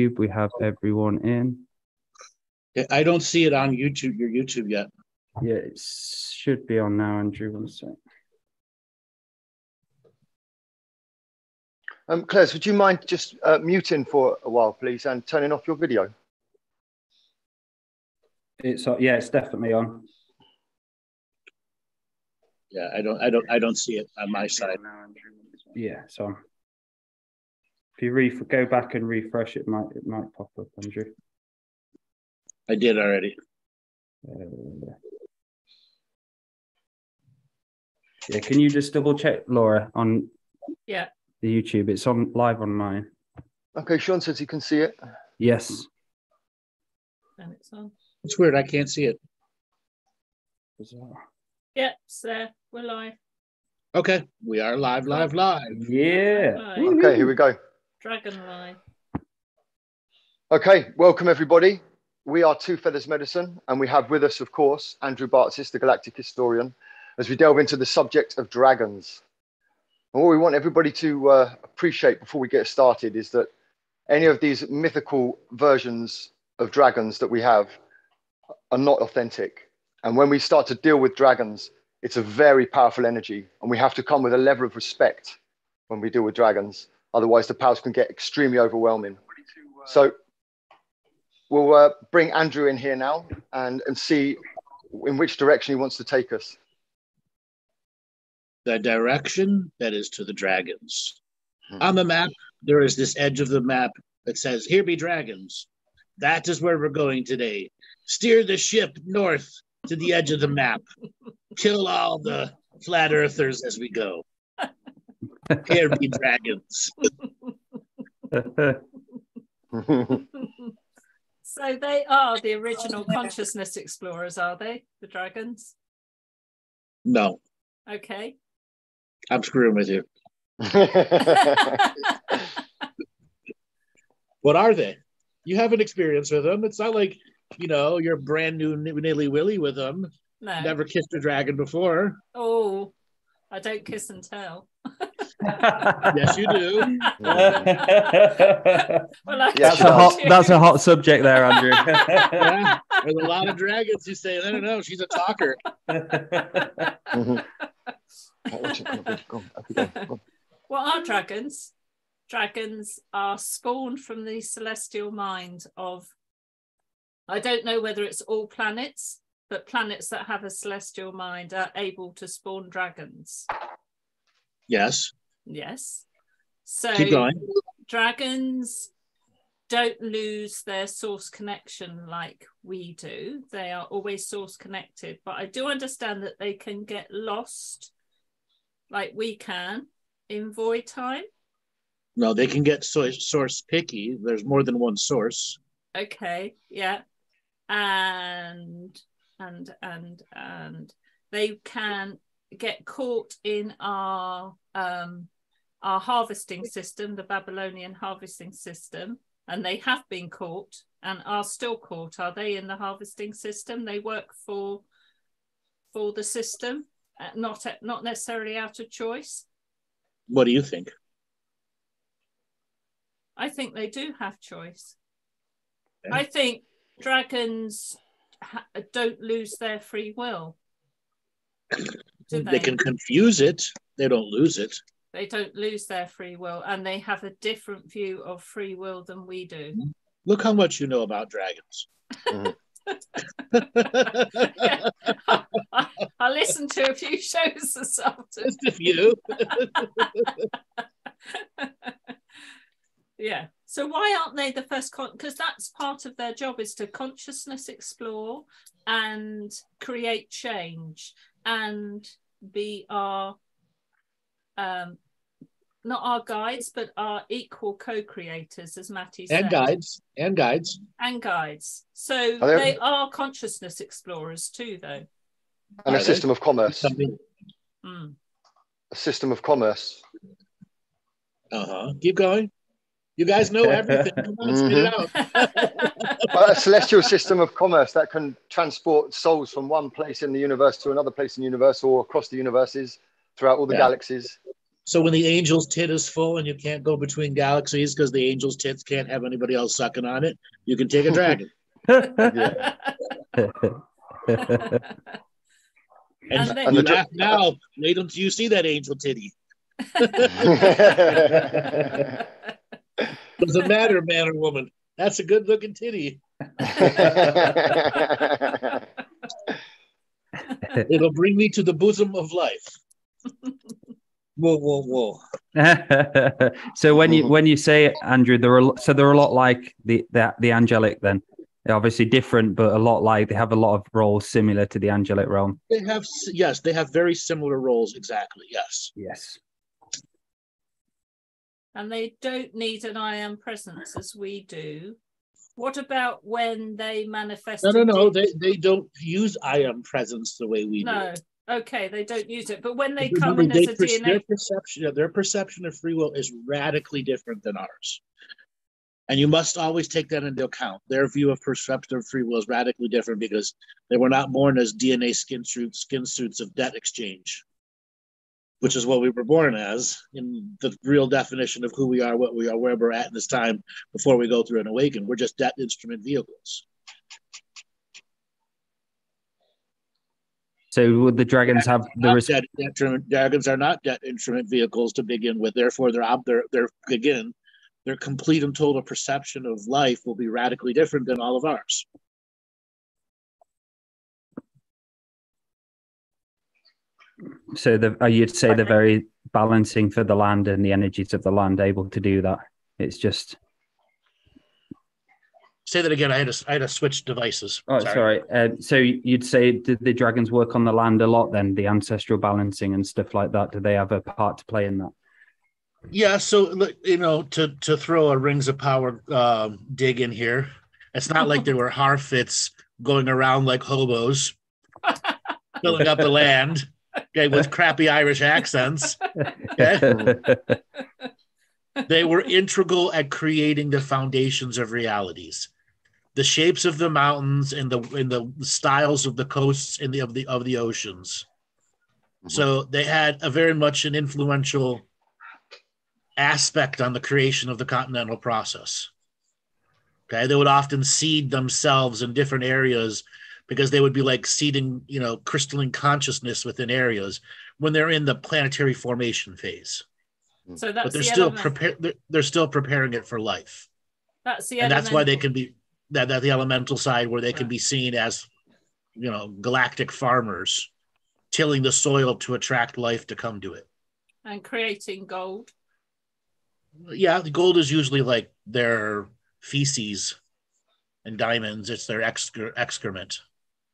We have everyone in. I don't see it on YouTube, your YouTube yet. Yeah, it should be on now, Andrew. One sec. Claire, would you mind just muting for a while, please, and turning off your video? It's definitely on. Yeah, I don't see it on my side. Yeah, it's on. If you go back and refresh, it might pop up, Andrew. I did already. Yeah, can you just double check, Laura, on the YouTube? It's on live on mine. Okay, Sean says he can see it. Yes. And it's on. It's weird, I can't see it. Bizarre. Yeah, it's there. We're live. Okay, we are live. Yeah. Live. Okay, here we go. Dragon Live. Okay, welcome everybody. We are Two Feathers Medicine, and we have with us, of course, Andrew Bartzis, the Galactic Historian, as we delve into the subject of dragons. And what we want everybody to appreciate before we get started is that any of these mythical versions of dragons that we have are not authentic. And when we start to deal with dragons, it's a very powerful energy, and we have to come with a level of respect when we deal with dragons. Otherwise, the powers can get extremely overwhelming. So we'll bring Andrew in here now and see in which direction he wants to take us. The direction that is to the dragons. On the map, there is this edge of the map that says, "Here be dragons." That is where we're going today. Steer the ship north to the edge of the map. Kill all the flat earthers as we go. Here be dragons. So they are the original consciousness explorers, are they? The dragons? No, Okay. I'm screwing with you. What are they? You haven't experienced with them. It's not like, you're brand new nilly willy with them. No. Never kissed a dragon before. Oh, I don't kiss and tell. Yes, you do. Well, That's a hot subject there, Andrew. Yeah, there's a lot of dragons who say, no, she's a talker. What are dragons? Dragons are spawned from the celestial mind of, I don't know whether it's all planets, but planets that have a celestial mind are able to spawn dragons. Yes. Yes. So keep going. Dragons don't lose their source connection like we do. They are always source connected, but I do understand that they can get lost like we can in void time. No, they can get source picky. There's more than one source. Okay, yeah. And they can get caught in our harvesting system, the Babylonian harvesting system, and they have been caught and are still caught. Are they in the harvesting system? They work for the system, not necessarily out of choice. What do you think? I think they do have choice. Yeah. I think dragons don't lose their free will. They can confuse it. They don't lose it. They don't lose their free will, and they have a different view of free will than we do. Look how much you know about dragons. Yeah. I listened to a few shows this afternoon. Just a few. Yeah. So why aren't they the first? Because that's part of their job, is to consciousness explore and create change and be our not our guides, but our equal co-creators, as Matty said. And guides. So they are consciousness explorers too, though. And a system of commerce. Mm. A system of commerce. Keep going. You guys know everything. Come on, spit it out. A celestial system of commerce that can transport souls from one place in the universe to another place in the universe, or across the universes throughout all the galaxies. So when the angel's tit is full and you can't go between galaxies because the angel's tits can't have anybody else sucking on it, you can take a dragon. Yeah. And then, you laugh now. Wait until you see that angel titty. Doesn't matter, man or woman. That's a good looking titty. It'll bring me to the bosom of life. Whoa, whoa, whoa. So when you say, Andrew, they're a lot like the angelic then. They're obviously different, but a lot like, they have a lot of roles similar to the angelic realm. They have very similar roles, exactly. Yes. And they don't need an I am presence as we do. What about when they manifest? No. They don't use I am presence the way we do. No. Okay, they don't use it. But when they come in as a DNA... Their perception of free will is radically different than ours. And you must always take that into account. Their view of perception of free will is radically different because they were not born as DNA skin suits of debt exchange, which is what we were born as in the real definition of who we are, what we are, where we're at in this time before we go through an awakening. We're just debt instrument vehicles. So would the dragons have the dragons are not debt instrument vehicles to begin with. Therefore, their complete and total perception of life will be radically different than all of ours. So you'd say they're very balancing for the land and the energies of the land, able to do that. It's just. Say that again. I had to switch devices. Oh, sorry. So you'd say, did the dragons work on the land a lot then, the ancestral balancing and stuff like that? Do they have a part to play in that? Yeah. So, to throw a Rings of Power dig in here, it's not like there were Harfits going around like hobos, filling up the land, okay, with crappy Irish accents. Okay? They were integral at creating the foundations of realities. The shapes of the mountains and the styles of the coasts and of the oceans. Mm-hmm. So they had a very much an influential aspect on the creation of the continental process. Okay, they would often seed themselves in different areas because they would be like seeding, crystalline consciousness within areas when they're in the planetary formation phase. So that's but they're still preparing it for life. And that's why they can be that the elemental side where they can be seen as, galactic farmers tilling the soil to attract life to come to it. And creating gold. Yeah, the gold is usually like their feces, and diamonds, it's their excrement.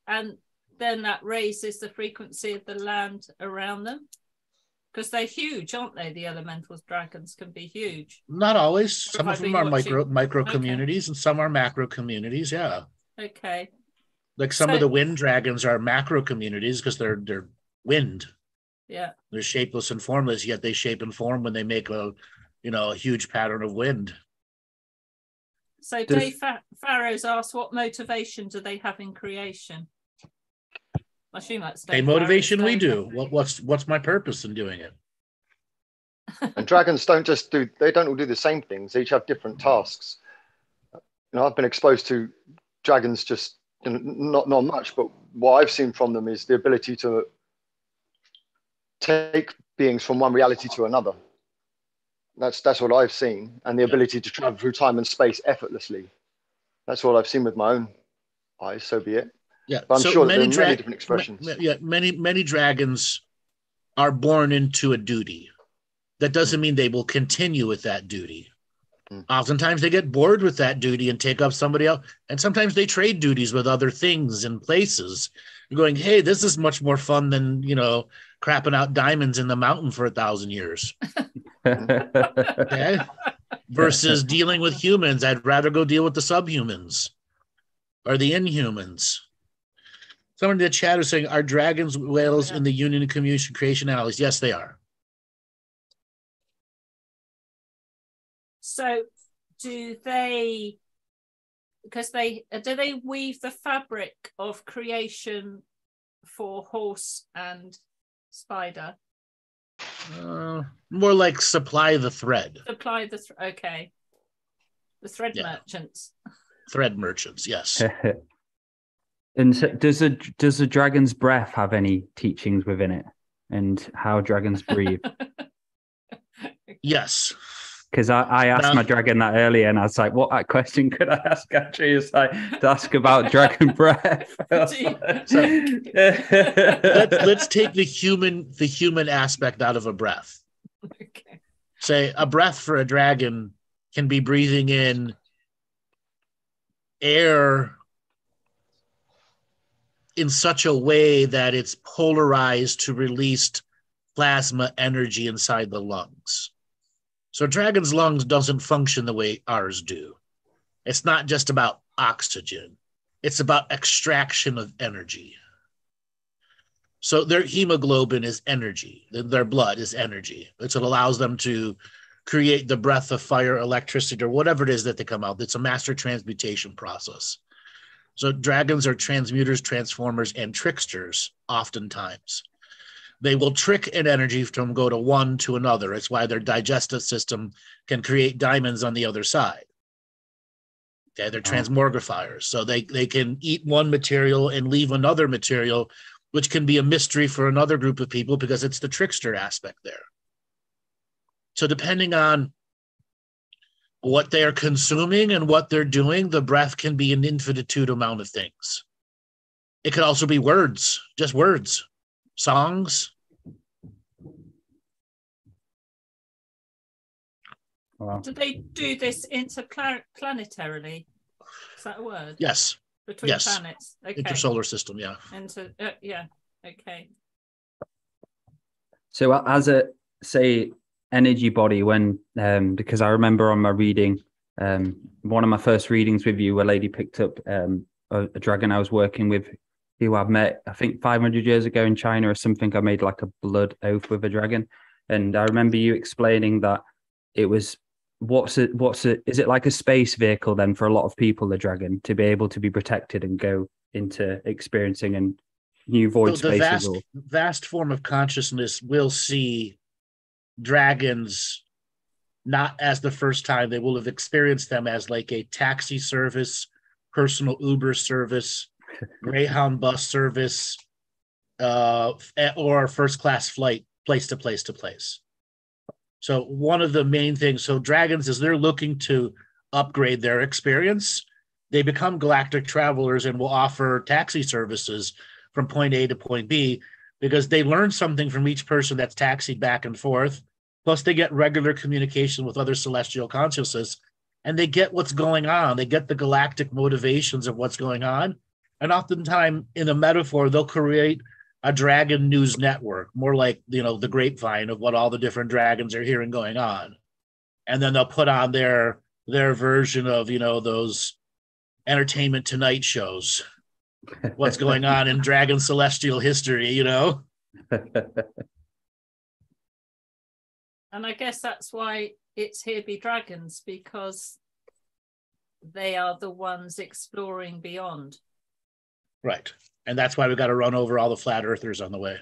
And then that raises the frequency of the land around them. Because they're huge, aren't they? The elemental dragons can be huge. Not always. Some of them are micro communities, and some are macro communities. Yeah. Okay. Like some of the wind dragons are macro communities because they're wind. Yeah. They're shapeless and formless, yet they shape and form when they make a huge pattern of wind. So Dave Farrow's asked, what motivation do they have in creation? I assume that's a motivation we do. What's my purpose in doing it? And dragons don't all do the same things. They each have different tasks. I've been exposed to dragons just not much, but what I've seen from them is the ability to take beings from one reality to another. That's what I've seen, and the ability to travel through time and space effortlessly. That's what I've seen with my own eyes. So be it. Yeah, but I'm sure there are many different expressions. Many dragons are born into a duty. That doesn't mean they will continue with that duty. Oftentimes they get bored with that duty and take up somebody else. And sometimes they trade duties with other things and places. You're going, hey, this is much more fun than, crapping out diamonds in the mountain for 1,000 years. Okay? Versus dealing with humans. I'd rather go deal with the subhumans or the inhumans. Someone in the chat is saying, are dragons whales in the Union and Communion creation analysis? Yes, they are. So do they weave the fabric of creation for horse and spider? More like supply the thread. Supply the okay. The thread Yeah. merchants. Thread merchants, yes. And so does the dragon's breath have any teachings within it, and how dragons breathe? Yes. Because I asked my dragon that earlier, and I was like, "What question could I ask?" Actually, it's like to ask about dragon breath. Let's take the human aspect out of a breath. Okay. Say a breath for a dragon can be breathing in air in such a way that it's polarized to release plasma energy inside the lungs. So a dragon's lungs doesn't function the way ours do. It's not just about oxygen. It's about extraction of energy. So their hemoglobin is energy. Their blood is energy. It's what allows them to create the breath of fire, electricity, or whatever it is that they come out. It's a master transmutation process. So dragons are transmuters, transformers, and tricksters oftentimes. They will trick an energy from go to one to another. It's why their digestive system can create diamonds on the other side. Okay, they're transmogrifiers. So they can eat one material and leave another material, which can be a mystery for another group of people because it's the trickster aspect there. So depending on what they are consuming and what they're doing, the breath can be an infinitude amount of things. It could also be words, just words, songs. Wow. Do they do this interplanetarily? Is that a word? Yes. Between planets. Okay. Intersolar system, yeah. Yeah. Okay. So as a say energy body, when because I remember on my reading, one of my first readings with you, a lady picked up a dragon I was working with, who I've met I think 500 years ago in China or something. I made like a blood oath with a dragon, and I remember you explaining that it was is it like a space vehicle then for a lot of people, the dragon, to be able to be protected and go into experiencing and new void spaces? The vast form of consciousness will see dragons not as the first time. They will have experienced them as like a taxi service, personal Uber service, Greyhound bus service, or first class flight, place to place to place. So one of the main things, so dragons, as they're looking to upgrade their experience, they become galactic travelers and will offer taxi services from point A to point B because they learn something from each person that's taxied back and forth. Plus, they get regular communication with other celestial consciousness, and they get what's going on. They get the galactic motivations of what's going on. And oftentimes, in a metaphor, they'll create a dragon news network, more like, the grapevine of what all the different dragons are hearing going on. And then they'll put on their version of, those Entertainment Tonight shows. What's going on in dragon celestial history, And I guess that's why it's Here Be Dragons, because they are the ones exploring beyond. Right. And that's why we got to run over all the flat earthers on the way.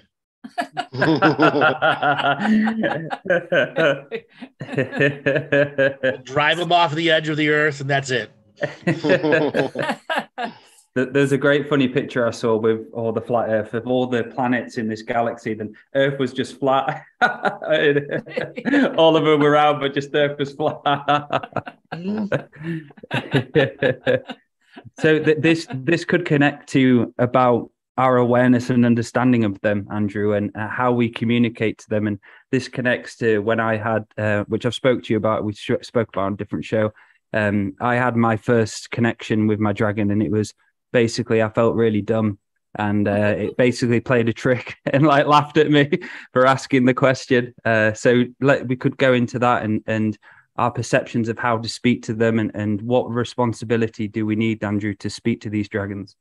Drive them off the edge of the earth, and that's it. There's a great funny picture I saw with all the flat Earth of all the planets in this galaxy. Then Earth was just flat. All of them were round, but just Earth was flat. So this could connect to about our awareness and understanding of them, Andrew, and how we communicate to them. And this connects to when I had, which I've spoke to you about, we spoke about on a different show. I had my first connection with my dragon, and it was basically I felt really dumb, and it basically played a trick and like laughed at me for asking the question. So we could go into that and our perceptions of how to speak to them and what responsibility do we need, Andrew, to speak to these dragons.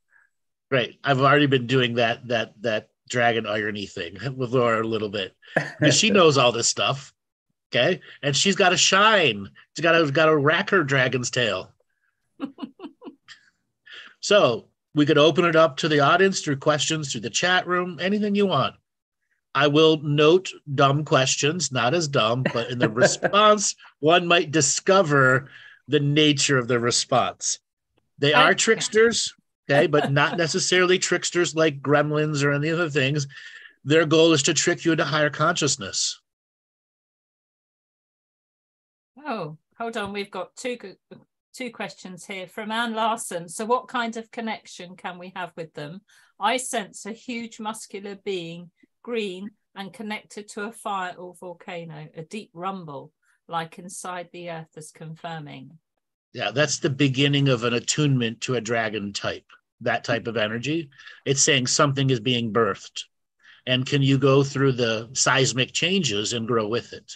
Right. I've already been doing that dragon irony thing with Laura a little bit because she knows all this stuff. Okay. And she's got to shine. She's got to rack her dragon's tail. So we could open it up to the audience through questions, through the chat room, anything you want. I will note dumb questions, not as dumb, but in the response, one might discover the nature of the response. They are tricksters, okay, but not necessarily tricksters like gremlins or any other things. Their goal is to trick you into higher consciousness. Oh, hold on. We've got two questions here from Anne Larson. So what kind of connection can we have with them? I sense a huge muscular being, green and connected to a fire or volcano, a deep rumble, like inside the earth is confirming. Yeah, that's the beginning of an attunement to a dragon type, that type of energy. It's saying something is being birthed. And can you go through the seismic changes and grow with it?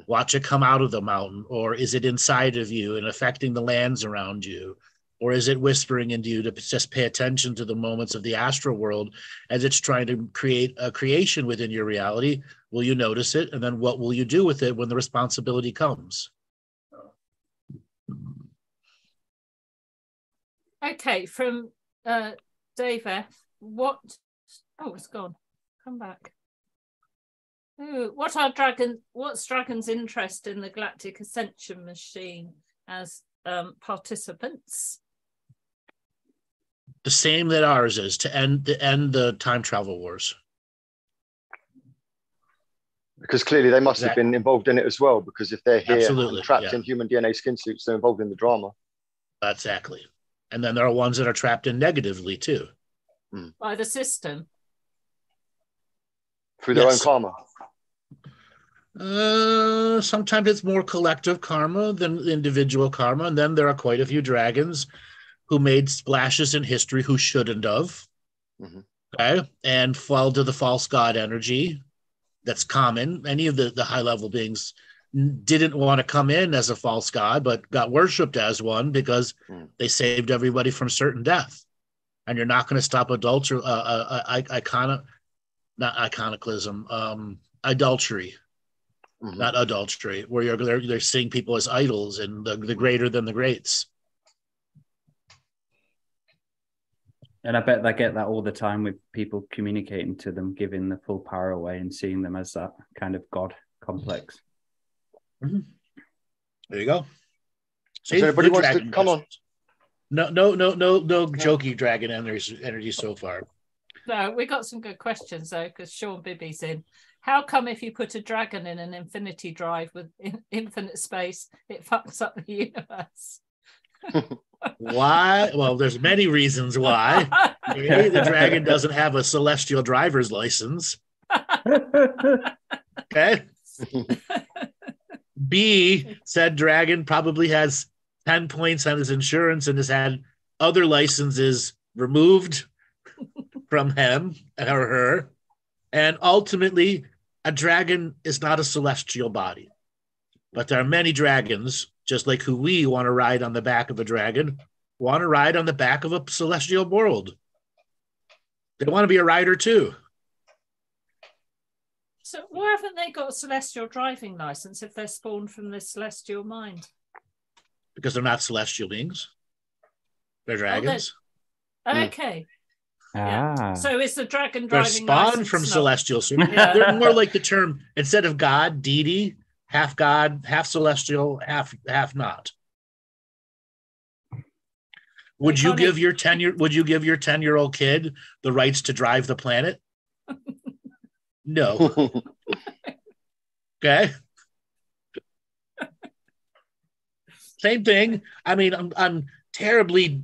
Watch it come out of the mountain, or is it inside of you and affecting the lands around you? Or is it whispering into you to just pay attention to the moments of the astral world as it's trying to create a creation within your reality? Will you notice it? And then what will you do with it when the responsibility comes? Okay, from Dave F. Oh, it's gone. Come back. Ooh, what's Dragon's interest in the Galactic Ascension Machine as participants? The same that ours is, to end the time travel wars. Because clearly they must have been involved in it as well, because if they're here and trapped in human DNA skin suits, they're involved in the drama. Exactly. And then there are ones that are trapped in negatively too. By the system. Through their own karma. Sometimes it's more collective karma than individual karma. And then there are quite a few dragons who made splashes in history who shouldn't have. Okay. And fell to the false god energy. That's common. Any of the high level beings didn't want to come in as a false god, but got worshipped as one because they saved everybody from certain death. And you're not going to stop adultery, adultery, not adultery, where they're seeing people as idols and the greater than the greats. And I bet they get that all the time with people communicating to them, giving the full power away and seeing them as that kind of God complex. There you go. See, so everybody wants to come on. No jokey dragon energy so far. No, we got some good questions though, because Sean Bibby's in. How come if you put a dragon in an infinity drive with infinite space, it fucks up the universe? Why? Well, there's many reasons why. A, the dragon doesn't have a celestial driver's license. Okay. B, said dragon probably has 10 points on his insurance and has had other licenses removed from him or her. And ultimately, a dragon is not a celestial body. But there are many dragons, just like who we want to ride on the back of a dragon, want to ride on the back of a celestial world. They want to be a rider too. So why haven't they got a celestial driving license if they're spawned from the celestial mind? Because they're not celestial beings. They're dragons. Okay. Yeah. So it's the dragon they're driving spawned from celestial. Yeah. They're more like the term, instead of God, deity, half God, half celestial, half not. Would you give your 10-year-old kid the rights to drive the planet? No. Okay. Same thing. I mean, I'm terribly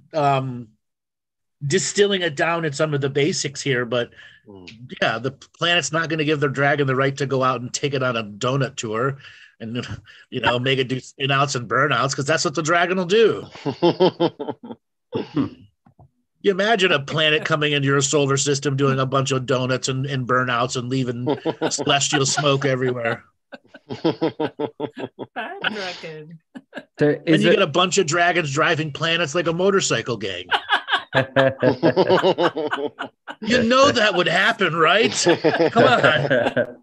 distilling it down in some of the basics here, but yeah, the planet's not going to give their dragon the right to go out and take it on a donut tour and, make it do spin-outs and burnouts, because that's what the dragon will do. You imagine a planet coming into your solar system doing a bunch of donuts and burnouts and leaving celestial smoke everywhere. Bad dragon. And you get a bunch of dragons driving planets like a motorcycle gang. You know that would happen, right? Come on.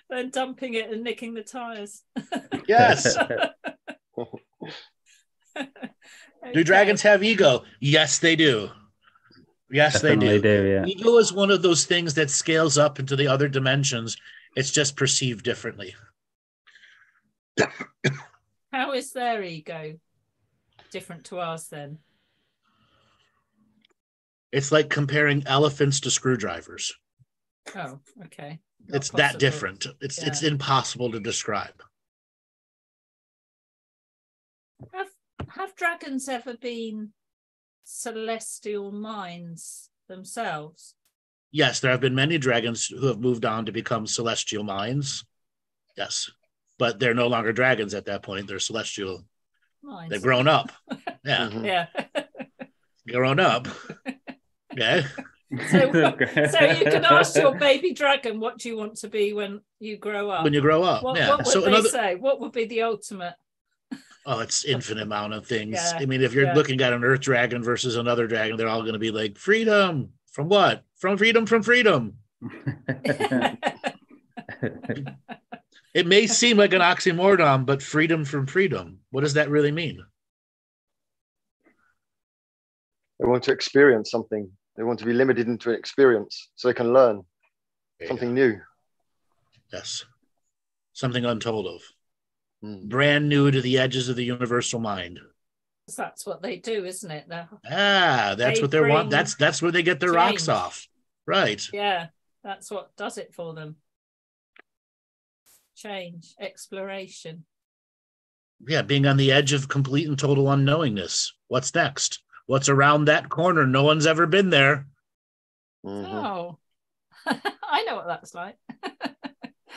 Then dumping it and nicking the tires. Yes. Do dragons have ego? Yes, they do. Yes, Definitely they do. yeah. Ego is one of those things that scales up into the other dimensions. It's just perceived differently. How is their ego different to ours then? It's like comparing elephants to screwdrivers. Oh, okay. It's that different. It's impossible to describe. Have dragons ever been celestial minds themselves? Yes, there have been many dragons who have moved on to become celestial minds. Yes, but they're no longer dragons at that point. They're celestial. Minds. They've grown up. Yeah. Yeah. Grown up. Okay. So you can ask your baby dragon, what do you want to be when you grow up? When you grow up, what would they say? What would be the ultimate? Oh, it's infinite amount of things. Yeah. I mean, if you're looking at an earth dragon versus another dragon, they're all going to be like, freedom from what? From freedom from freedom. It may seem like an oxymoron, but freedom from freedom. What does that really mean? They want to experience something. They want to be limited into an experience so they can learn something new. Yes. Something untold of. Brand new to the edges of the universal mind. That's what they do, isn't it? That's what they want. That's where they get their rocks off. Right. Yeah, that's what does it for them. Change, exploration. Yeah, being on the edge of complete and total unknowingness. What's next? What's around that corner? No one's ever been there. Oh, I know what that's like.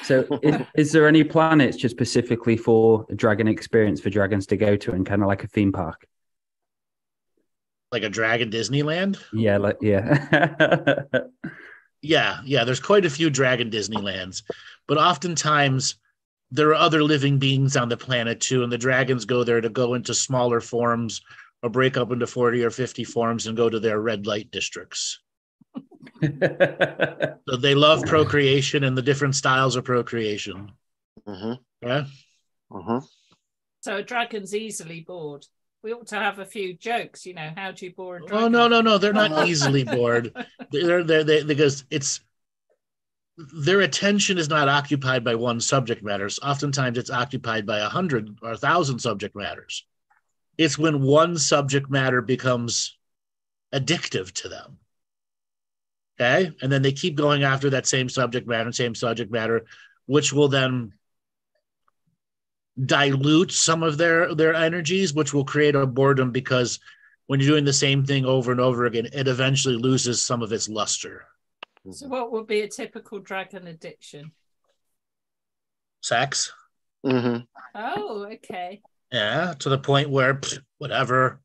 So is there any planets just specifically for a dragon experience for dragons to go to and kind of like a theme park? Like a dragon Disneyland? Yeah, Yeah, there's quite a few dragon Disneylands, but oftentimes there are other living beings on the planet too, and the dragons go there to go into smaller forms or break up into 40 or 50 forms and go to their red light districts. So they love procreation and the different styles of procreation. Yeah. So a dragon's easily bored. We ought to have a few jokes, how do you bore a dragon? Oh, no, they're not easily bored. They're because their attention is not occupied by one subject matter. Oftentimes it's occupied by 100 or 1,000 subject matters. It's when one subject matter becomes addictive to them. Okay. And then they keep going after that same subject matter, which will then dilute some of their energies, which will create a boredom, because when you're doing the same thing over and over again, it eventually loses some of its luster. So what would be a typical dragon addiction? Sex. Oh, okay. Yeah, to the point where whatever,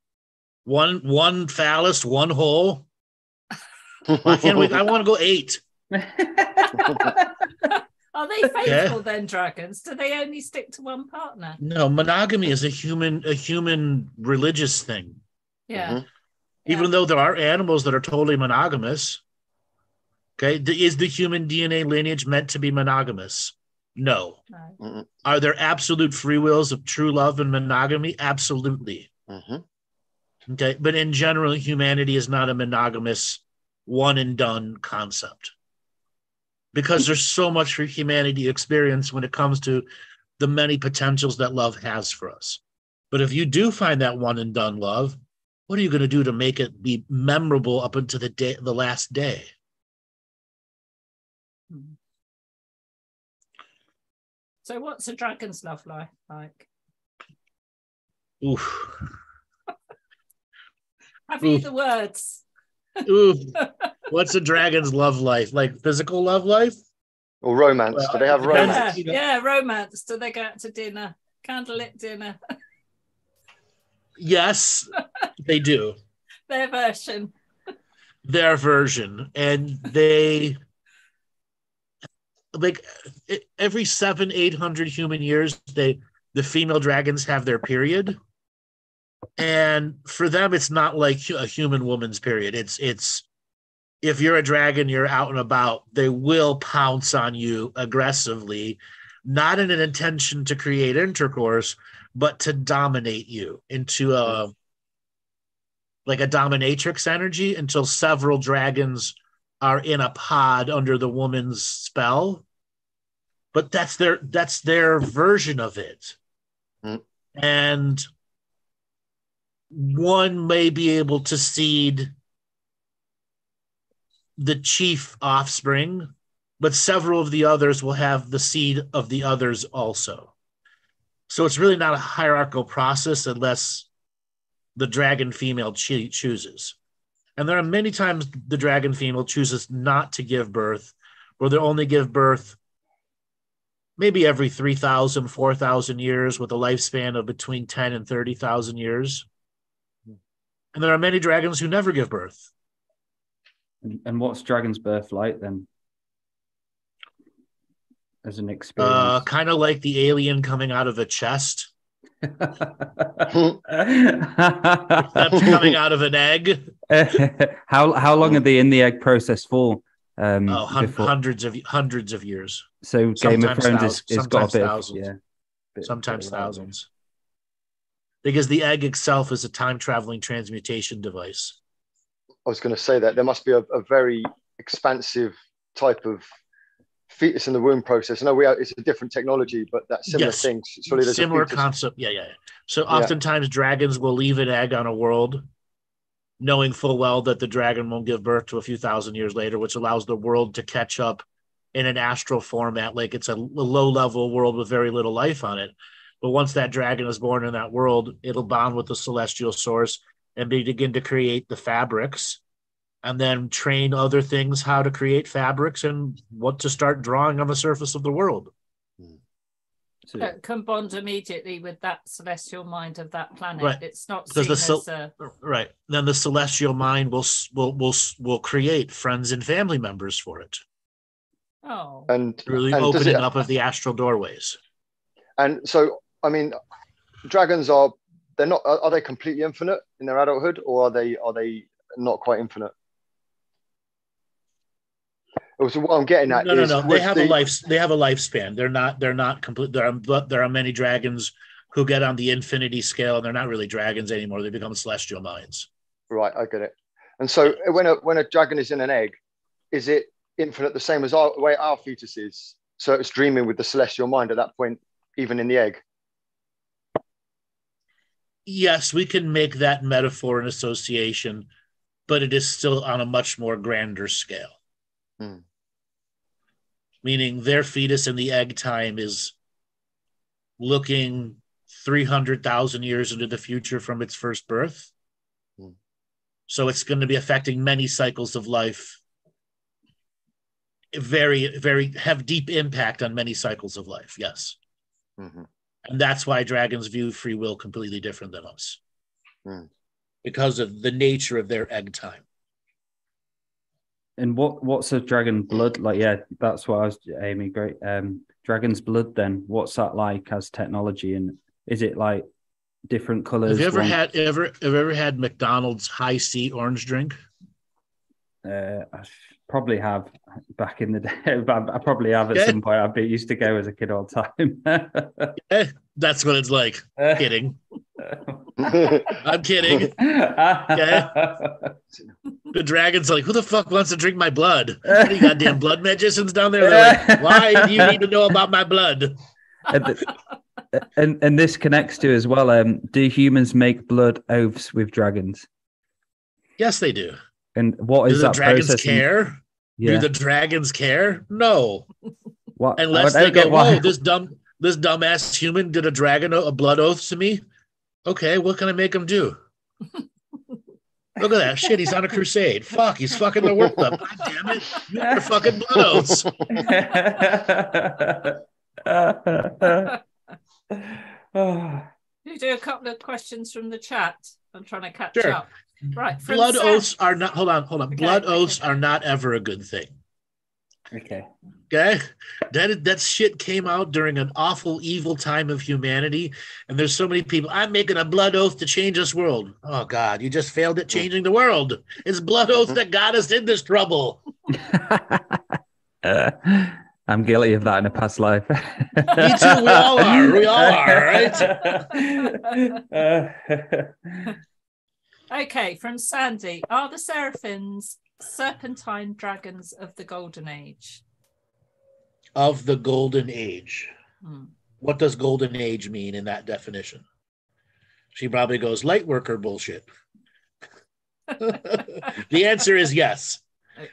one phallus, one hole. Why can't we? I want to go 8. Are they faithful then, dragons? Do they only stick to one partner? No, monogamy is a human religious thing. Yeah. Even though there are animals that are totally monogamous. Okay, is the human DNA lineage meant to be monogamous? No. Are there absolute free wills of true love and monogamy? Absolutely. Okay, but in general, humanity is not a monogamous one and done concept, because there's so much for humanity to experience when it comes to the many potentials that love has for us. But if you do find that one and done love, what are you going to do to make it be memorable up until the last day? So what's a dragon's love life like? Oof. Have you the words? Oof. What's a dragon's love life? Like physical love life? Or romance? Do they have romance? Yeah, romance. Do they go out to dinner? Candlelit dinner? Yes, they do. Their version. And they, like, every 700-800 human years, the female dragons have their period. And for them, it's not like a human woman's period. It's if you're a dragon, you're out and about, they will pounce on you aggressively, not in an intention to create intercourse, but to dominate you into like a dominatrix energy until several dragons are in a pod under the woman's spell. But that's their version of it. Mm. And one may be able to seed the chief offspring, but several of the others will have the seed of the others also. So it's really not a hierarchical process unless the dragon female chooses. And there are many times the dragon female chooses not to give birth, or they only give birth maybe every 3,000, 4,000 years with a lifespan of between 10 and 30,000 years. And there are many dragons who never give birth. And what's dragon's birth like then? As an experience? Kind of like the alien coming out of a chest. That's coming out of an egg. How long are they in the egg process for? Hundreds of years. So Game of Thrones is got a bit thousands. Of, sometimes thousands. Because the egg itself is a time-traveling transmutation device. I was going to say that there must be a very expansive type of fetus in the womb process. I know it's a different technology, but that similar thing. Surely there's similar concept. Yeah. So oftentimes dragons will leave an egg on a world, knowing full well that the dragon won't give birth to a few thousand years later, which allows the world to catch up in an astral format. Like it's a low-level world with very little life on it. But once that dragon is born in that world, it'll bond with the celestial source and begin to create the fabrics, and then train other things how to create fabrics and what to start drawing on the surface of the world. So it can bond immediately with that celestial mind of that planet. Right. It's not because seen right. Then the celestial mind will create friends and family members for it. Oh, and really opening up of the astral doorways. And so, I mean, dragons are they completely infinite in their adulthood, or are they not quite infinite? So what I'm getting at is no. They have a lifespan. They're not complete. There are many dragons who get on the infinity scale, and they're not really dragons anymore. They become celestial minds. Right, I get it. And so when a dragon is in an egg, is it infinite the same as the way our fetus is? So it's dreaming with the celestial mind at that point, even in the egg. Yes, we can make that metaphor and association, but it is still on a much more grander scale. Meaning their fetus in the egg time is looking 300,000 years into the future from its first birth. So it's going to be affecting many cycles of life. Very, very have deep impact on many cycles of life. Yes. Mm-hmm. And that's why dragons view free will completely different than us. Because of the nature of their egg time. And what's a dragon blood like? Yeah, that's what I was aiming. Great. Dragon's blood. Then what's that like as technology? And is it like different colors? Have you ever had McDonald's high C orange drink? I probably have back in the day. I probably have at some point. I used to go as a kid all the time. That's what it's like. Kidding. I'm kidding. Okay. The dragon's like, who the fuck wants to drink my blood? What are you goddamn blood magicians down there? They're like, why do you need to know about my blood? And this connects to as well. Do humans make blood oaths with dragons? Yes, they do. And what is that process? Do the dragons care? Yeah. Do the dragons care? No. What? Unless they go, whoa, this dumbass human did a dragon a blood oath to me. Okay, what can I make him do? Look at that shit. He's on a crusade. Fuck, he's fucking the world up. God damn it. You're fucking blood oaths. You do a couple of questions from the chat. I'm trying to catch up. Right. Blood oaths are not, hold on. Okay, blood oaths are not ever a good thing. Okay. That shit came out during an awful, evil time of humanity. And there's so many people, I'm making a blood oath to change this world. Oh, God, you just failed at changing the world. It's blood oath that got us in this trouble. I'm guilty of that in a past life. Me too. We all are. We all are, right? Okay, from Sandy. Are the Seraphins serpentine dragons of the Golden Age? Of the Golden Age. Hmm. What does Golden Age mean in that definition? She probably goes, light worker bullshit. The answer is yes.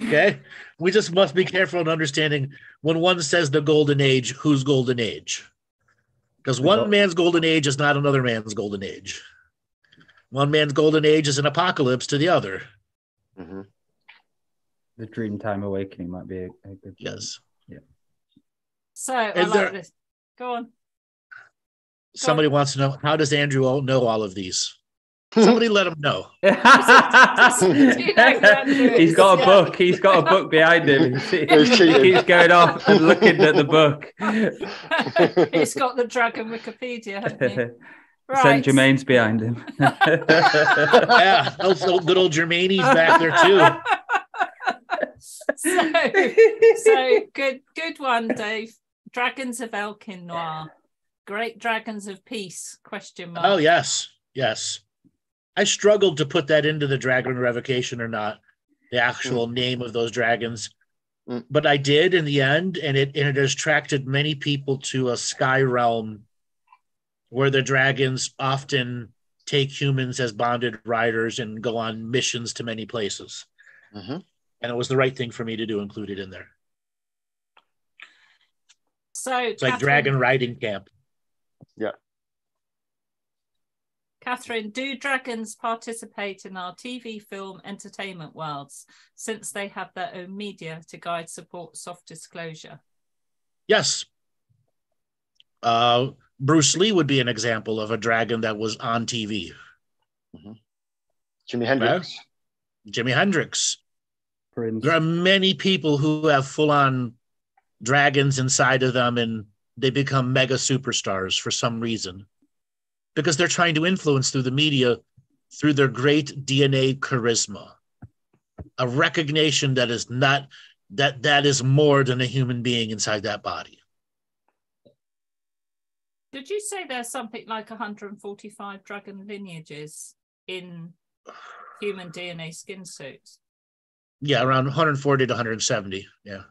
Okay. We just must be careful in understanding when one says the Golden Age, whose Golden Age? Because one man's Golden Age is not another man's Golden Age. One man's Golden Age is an apocalypse to the other. Mm-hmm. The Dreamtime Awakening might be a good. Yes. Yeah. So I like this. Go on. Somebody wants to know, how does Andrew know all of these? Somebody let him know. He's got a book. He's got a book behind him. He keeps going off and looking at the book. He's got the dragon Wikipedia, hasn't he? Right. Saint Germain's behind him. Yeah, good old Germaine's back there too. So good one, Dave. Dragons of Elkin Noir. Great dragons of peace, question mark. Oh, yes. Yes. I struggled to put that into the Dragon Revocation or not, the actual name of those dragons. But I did in the end, and it has attracted many people to a sky realm where the dragons often take humans as bonded riders and go on missions to many places. And it was the right thing for me to do, include it in there. So it's like Dragon Riding Camp. Yeah. Catherine, do dragons participate in our TV, film, entertainment worlds since they have their own media to guide, support, soft disclosure? Yes. Bruce Lee would be an example of a dragon that was on TV. Jimi Hendrix. Jimi Hendrix. Prince. There are many people who have full-on dragons inside of them, and they become mega superstars for some reason because they're trying to influence through the media, through their great DNA charisma, a recognition that is not that is more than a human being inside that body. Did you say there's something like 145 dragon lineages in human DNA skin suits? Yeah, around 140 to 170. Yeah.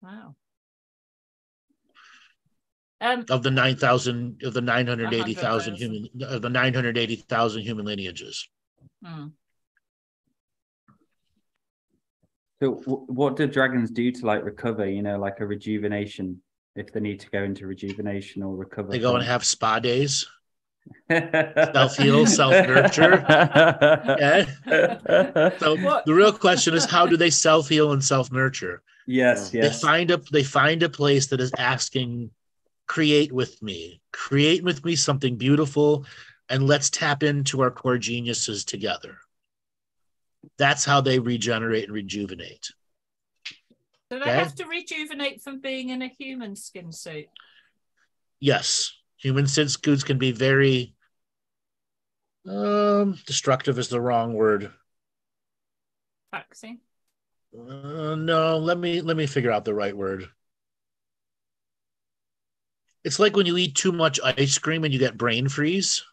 Wow. Of the 980,000 human lineages. So what do dragons do to like recover, like a rejuvenation, if they need to go into rejuvenation or recover? They go and have spa days. Self-heal, self-nurture. Okay. So the real question is, how do they self-heal and self-nurture? Yes. They find a place that is asking, create with me something beautiful, and let's tap into our core geniuses together. That's how they regenerate and rejuvenate. Do they have to rejuvenate from being in a human skin suit? Yes. Human skin suits can be very destructive is the wrong word. Taxing? No, let me figure out the right word. It's like when you eat too much ice cream and you get brain freeze.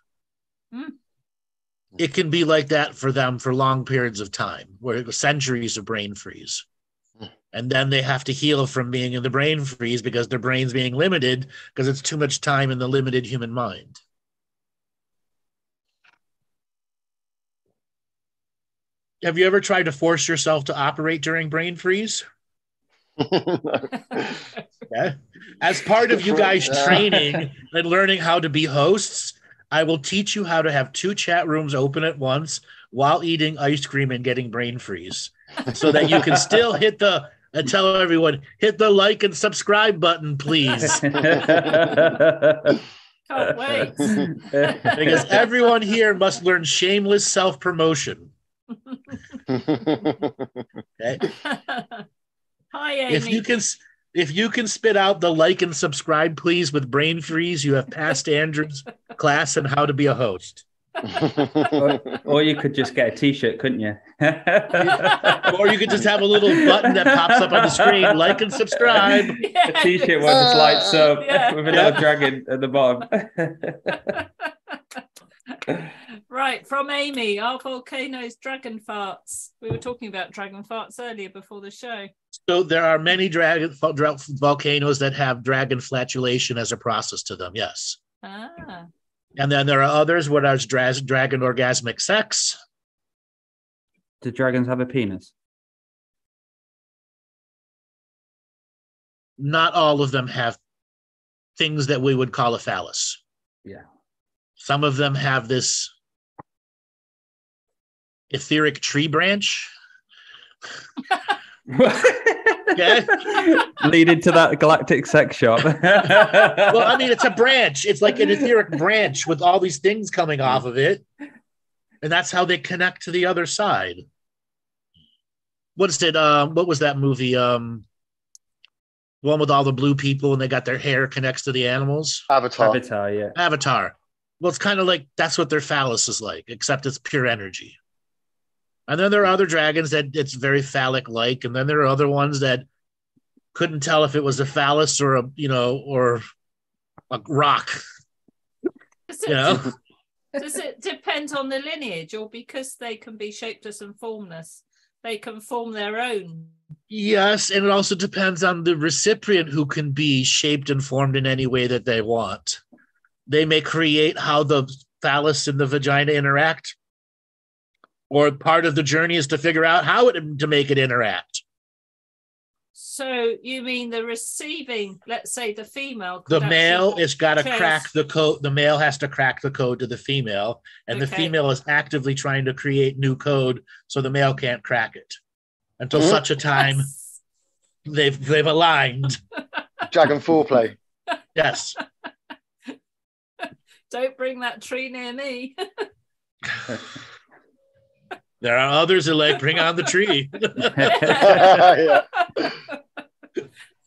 It can be like that for them for long periods of time, where it was centuries of brain freeze. And then they have to heal from being in the brain freeze because their brain's being limited because it's too much time in the limited human mind. Have you ever tried to force yourself to operate during brain freeze? Yeah. As part of you guys training and learning how to be hosts, I will teach you how to have 2 chat rooms open at once while eating ice cream and getting brain freeze so that you can still hit the and tell everyone, hit the like and subscribe button, please. Can't wait. Because everyone here must learn shameless self-promotion. Okay? Hi, Amy. If you can spit out the like and subscribe, please, with brain freeze, you have passed Andrew's class on how to be a host. or you could just get a t-shirt, couldn't you? Or you could just have a little button that pops up on the screen, like and subscribe. A t-shirt one just lights up with a little dragon at the bottom. Right, from Amy, are volcanoes dragon farts? We were talking about dragon farts earlier before the show. So there are many volcanoes that have dragon flatulation as a process to them, yes. Ah. And then there are others where there's dragon orgasmic sex. Do dragons have a penis? Not all of them have things that we would call a phallus. Yeah. Some of them have this etheric tree branch. Okay. Leading to that galactic sex shop. Well, I mean, it's a branch. It's like an etheric branch with all these things coming off of it. And that's how they connect to the other side. What is it? What was that movie? The one with all the blue people and they got their hair connects to the animals. Avatar, yeah. Avatar. Well, it's kind of like that's what their phallus is like, except it's pure energy. And then there are other dragons that it's very phallic-like, and then there are other ones that couldn't tell if it was a phallus or or a rock. Does it depend on the lineage, or because they can be shapeless and formless, they can form their own? Yes, and it also depends on the recipient who can be shaped and formed in any way that they want. They may create how the phallus and the vagina interact, or part of the journey is to figure out how to make it interact. So you mean the receiving, let's say the female. The male has got to crack the code. The male has to crack the code to the female, and the female is actively trying to create new code so the male can't crack it until such a time they've aligned. Dragon foreplay. Yes. Don't bring that tree near me. There are others that like bring on the tree.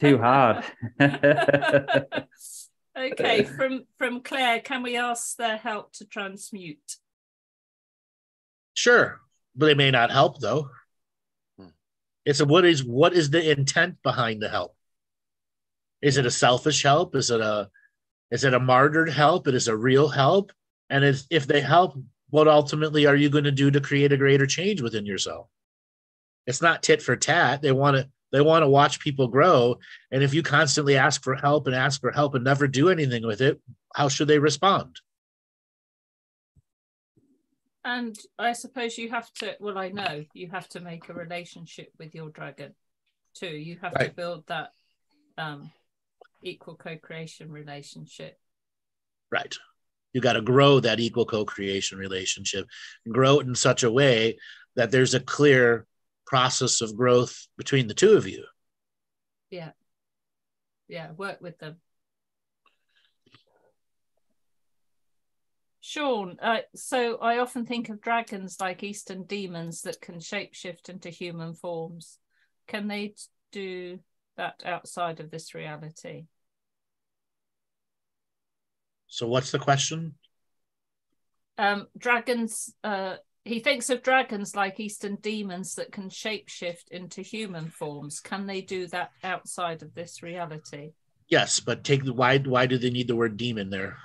Too hard. Okay, from Claire, can we ask their help to transmute? Sure, but they may not help though. It's what is the intent behind the help? Is it a selfish help? Is it a martyred help? It is a real help. And if they help, what ultimately are you going to do to create a greater change within yourself? It's not tit for tat. They want to watch people grow. And if you constantly ask for help and never do anything with it, how should they respond? And I suppose you have to, well, I know you have to make a relationship with your dragon too. You have to build that equal co-creation relationship. Right. You got to grow that equal co-creation relationship, grow it in such a way that there's a clear process of growth between the two of you. Yeah. Yeah. Work with them. Sean, so I often think of dragons like Eastern demons that can shapeshift into human forms. Can they do that outside of this reality? So what's the question? Dragons, he thinks of dragons like Eastern demons that can shapeshift into human forms. Can they do that outside of this reality? Yes, but why do they need the word demon there?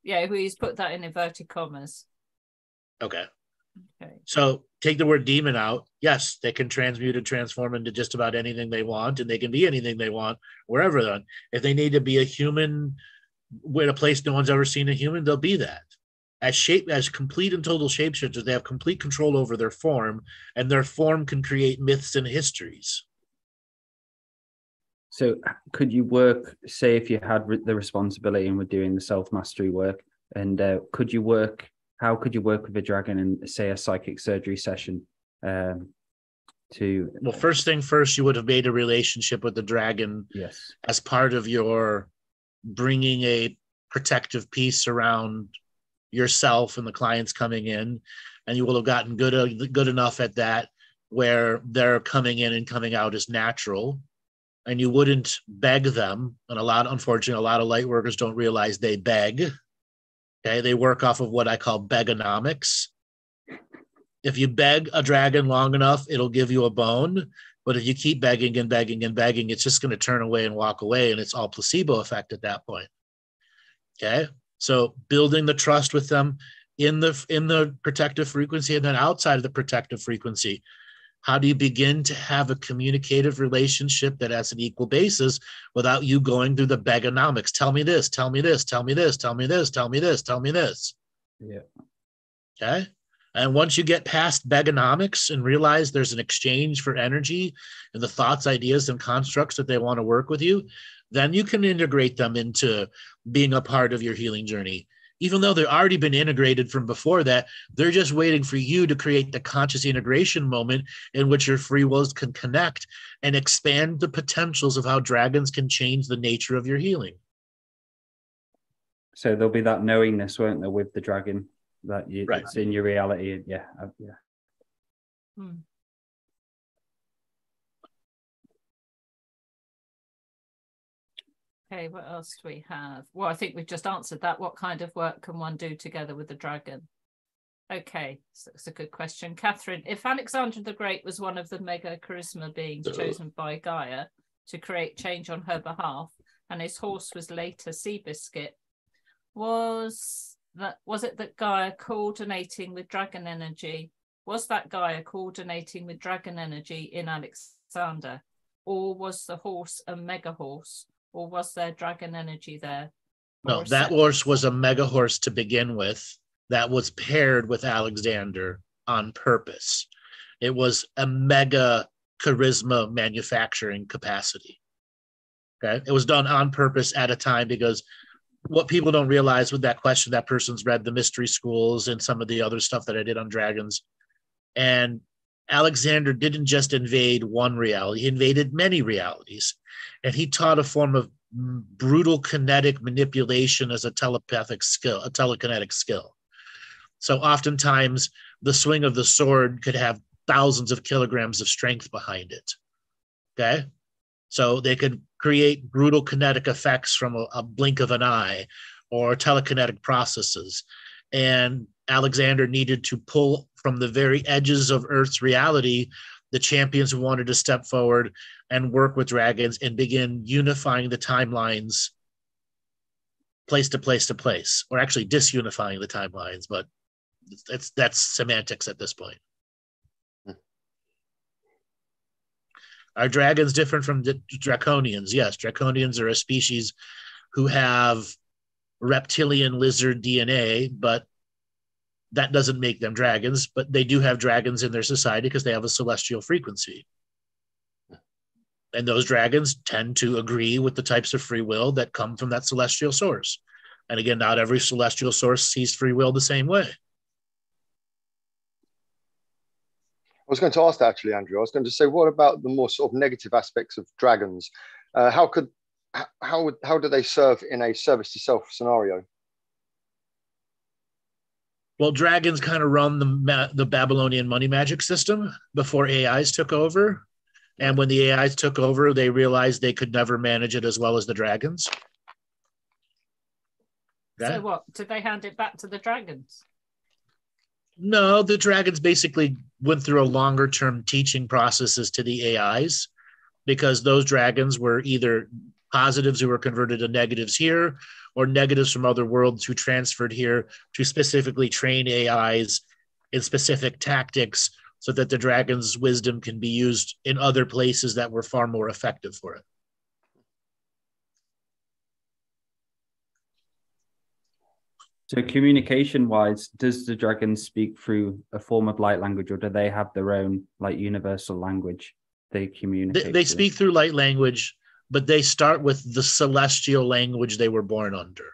Yeah, he's put that in inverted commas. Okay. So take the word demon out. Yes, they can transmute and transform into just about anything they want, and they can be anything they want, wherever they're. If they need to be a human with a place no one's ever seen a human, they'll be that. As complete and total shapeshifters, they have complete control over their form, and their form can create myths and histories. So could you work, say if you had the responsibility and were doing the self-mastery work, and how could you work with a dragon in, say, a psychic surgery session? Well, first thing first, you would have made a relationship with the dragon. Yes. As part of your bringing a protective piece around yourself and the clients coming in, and you will have gotten good enough at that where they're coming in and coming out is natural, and you wouldn't beg them. And unfortunately, a lot of light workers don't realize they beg. Okay, they work off of what I call begonomics. If you beg a dragon long enough, it'll give you a bone. But if you keep begging and begging and begging, it's just going to turn away and walk away, and it's all placebo effect at that point. Okay, so building the trust with them, in the protective frequency and then outside of the protective frequency? How do you begin to have a communicative relationship that has an equal basis without you going through the begonomics? Tell me this, tell me this, tell me this, tell me this, tell me this, tell me this. Yeah. Okay. And once you get past begonomics and realize there's an exchange for energy and the thoughts, ideas, and constructs that they want to work with you, then you can integrate them into being a part of your healing journey. Even though they've already been integrated from before that, they're just waiting for you to create the conscious integration moment in which your free wills can connect and expand the potentials of how dragons can change the nature of your healing. So there'll be that knowingness, won't there, with the dragon that Right. it's in your reality. Yeah. Yeah. Hmm. Okay, what else do we have? Well, I think we've just answered that. What kind of work can one do together with the dragon? Okay, so it's a good question. Catherine, if Alexander the Great was one of the mega charisma beings chosen by Gaia to create change on her behalf, and his horse was later Seabiscuit, was it that Gaia coordinating with dragon energy? Was that Gaia coordinating with dragon energy in Alexander? Or was the horse a mega horse? Or was there dragon energy there? No, that horse was a mega horse to begin with that was paired with Alexander on purpose. It was a mega charisma manufacturing capacity. Okay. It was done on purpose at a time, because what people don't realize with that question, that person's read the mystery schools and some of the other stuff that I did on dragons. And Alexander didn't just invade one reality, he invaded many realities. And he taught a form of brutal kinetic manipulation as a telepathic skill, a telekinetic skill. So oftentimes the swing of the sword could have thousands of kilograms of strength behind it. Okay. So they could create brutal kinetic effects from a blink of an eye or telekinetic processes. And Alexander needed to pull from the very edges of Earth's reality the champions who wanted to step forward and work with dragons and begin unifying the timelines place to place to place, or actually disunifying the timelines, but that's semantics at this point. Are dragons different from draconians? Yes, draconians are a species who have reptilian lizard DNA, but that doesn't make them dragons. But they do have dragons in their society because they have a celestial frequency. And those dragons tend to agree with the types of free will that come from that celestial source. And again, not every celestial source sees free will the same way. I was going to ask that actually, Andrew. I was going to say, what about the more sort of negative aspects of dragons? How do they serve in a service to self scenario? Well, dragons kind of run the Babylonian money magic system before AIs took over. And when the AIs took over, they realized they could never manage it as well as the dragons. Okay. So what? Did they hand it back to the dragons? No, the dragons basically went through a longer term teaching processes to the AIs, because those dragons were either positives who were converted to negatives here, or negatives from other worlds who transferred here to specifically train AIs in specific tactics so that the dragon's wisdom can be used in other places that were far more effective for it. So communication-wise, does the dragon speak through a form of light language, or do they have their own like universal language they communicate? They speak through light language, but they start with the celestial language they were born under.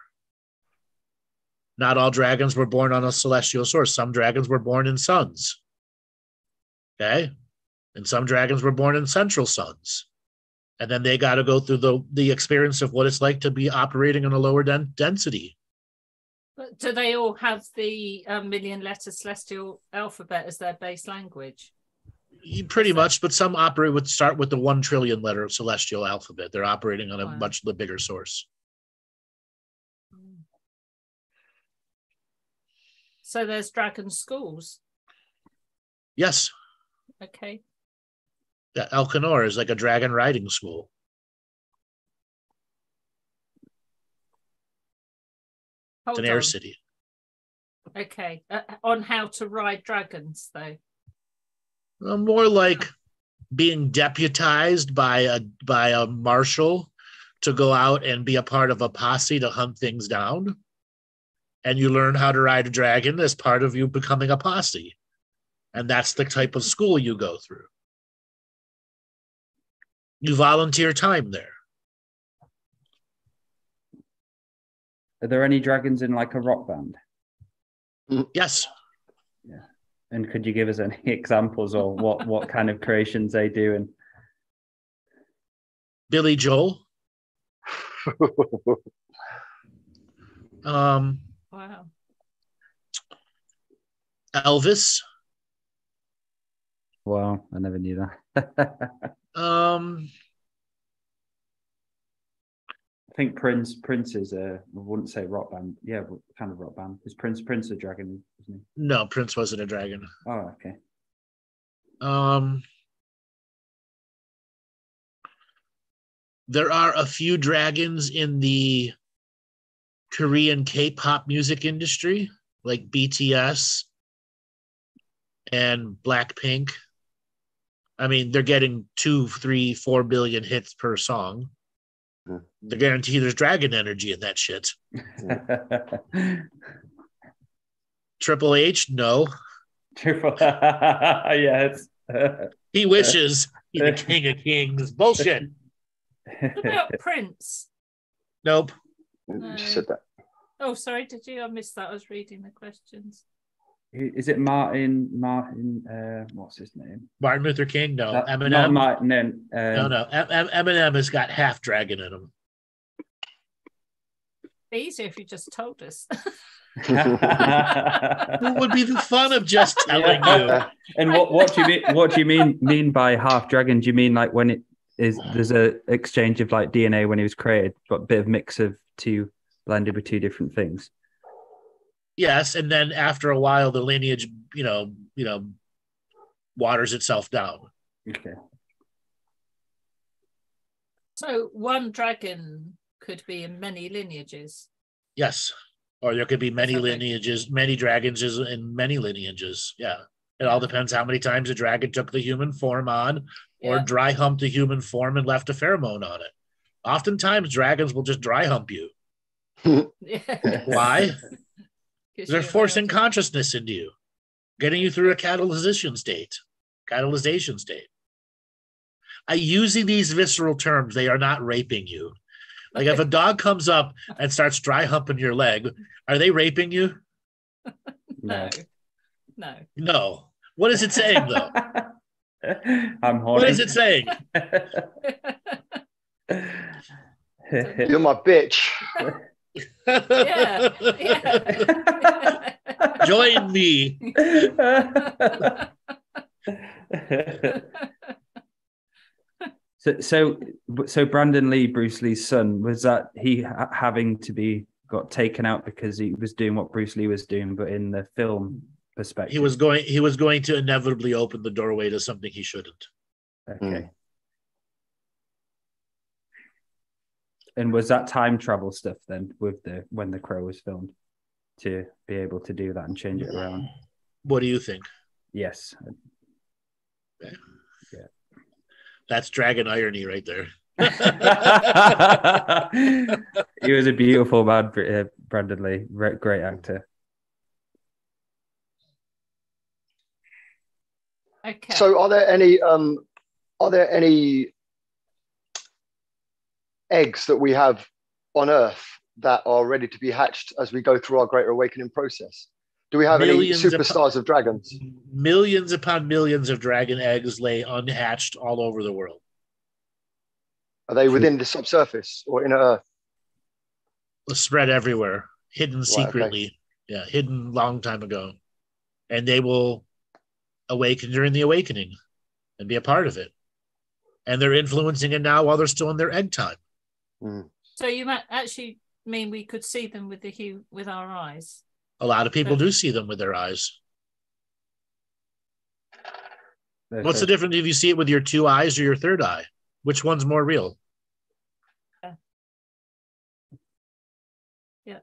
Not all dragons were born on a celestial source. Some dragons were born in suns. Okay? And some dragons were born in central suns. And then they got to go through the experience of what it's like to be operating on a lower density. But do they all have the million-letter celestial alphabet as their base language? Pretty much, but some start with the 1 trillion letter celestial alphabet. They're operating on a much bigger source. So there's dragon schools? Yes. Okay. Yeah, Elcanor is like a dragon riding school. It's an air city. Okay. On how to ride dragons, though. More like being deputized by a marshal to go out and be a part of a posse to hunt things down. And you learn how to ride a dragon as part of you becoming a posse. And that's the type of school you go through. You volunteer time there. Are there any dragons in like a rock band? Yes. Yeah. And could you give us any examples or what kind of creations they do? And Billy Joel. Wow. Elvis. wow, I never knew that. I think Prince is I wouldn't say rock band. Yeah, kind of rock band. Is Prince a dragon, isn't he? No, Prince wasn't a dragon. Oh, okay. There are a few dragons in the Korean K-pop music industry, like BTS and Blackpink. I mean, they're getting 2, 3, 4 billion hits per song. They guarantee there's dragon energy in that shit. Triple H, no. Yes. He wishes he's the king of kings. Bullshit. What about Prince? Nope. You just said that. Oh, sorry, did you? I missed that. I was reading the questions. Is it Martin? What's his name? Martin Luther King, no. Eminem, not Martin. no. Eminem has got half dragon in him. Easier if you just told us. What would be the fun of just telling you? And what do you mean? What do you mean by half dragon? Do you mean like when there's a exchange of like DNA when he was created, but a bit of mix of two blended with two different things? Yes, and then after a while, the lineage, waters itself down. Okay. So one dragon could be in many lineages. Yes, or there could be many lineages, many dragons in many lineages. Yeah, it all depends how many times a dragon took the human form on, or dry humped the human form and left a pheromone on it. Oftentimes, dragons will just dry hump you. Why? They're forcing consciousness into you, getting you through a catalyzation state. Using these visceral terms, they are not raping you. Like if a dog comes up and starts dry humping your leg, are they raping you? No. What is it saying though? I'm horny. What is it saying? You're my bitch. Yeah. Join me. So Brandon Lee, Bruce Lee's son, was that he having to be got taken out because he was doing what Bruce Lee was doing, but in the film perspective, he was going to inevitably open the doorway to something he shouldn't. Okay. And was that time travel stuff then with when The Crow was filmed to be able to do that and change it around? What do you think? Yes. Okay. Yeah. That's dragon irony right there. He was a beautiful man, Brandon Lee. Great actor. Okay. So are there any eggs that we have on Earth that are ready to be hatched as we go through our Greater Awakening process? Do we have any superstars of dragons? Millions upon millions of dragon eggs lay unhatched all over the world. Are they within the subsurface or inner Earth? Spread everywhere, hidden secretly. Okay. Yeah, hidden long time ago. And they will awaken during the awakening and be a part of it. And they're influencing it now while they're still in their egg time. So you might actually mean we could see them with our eyes? A lot of people do see them with their eyes. What's the difference if you see it with your two eyes or your third eye? Which one's more real? Yeah.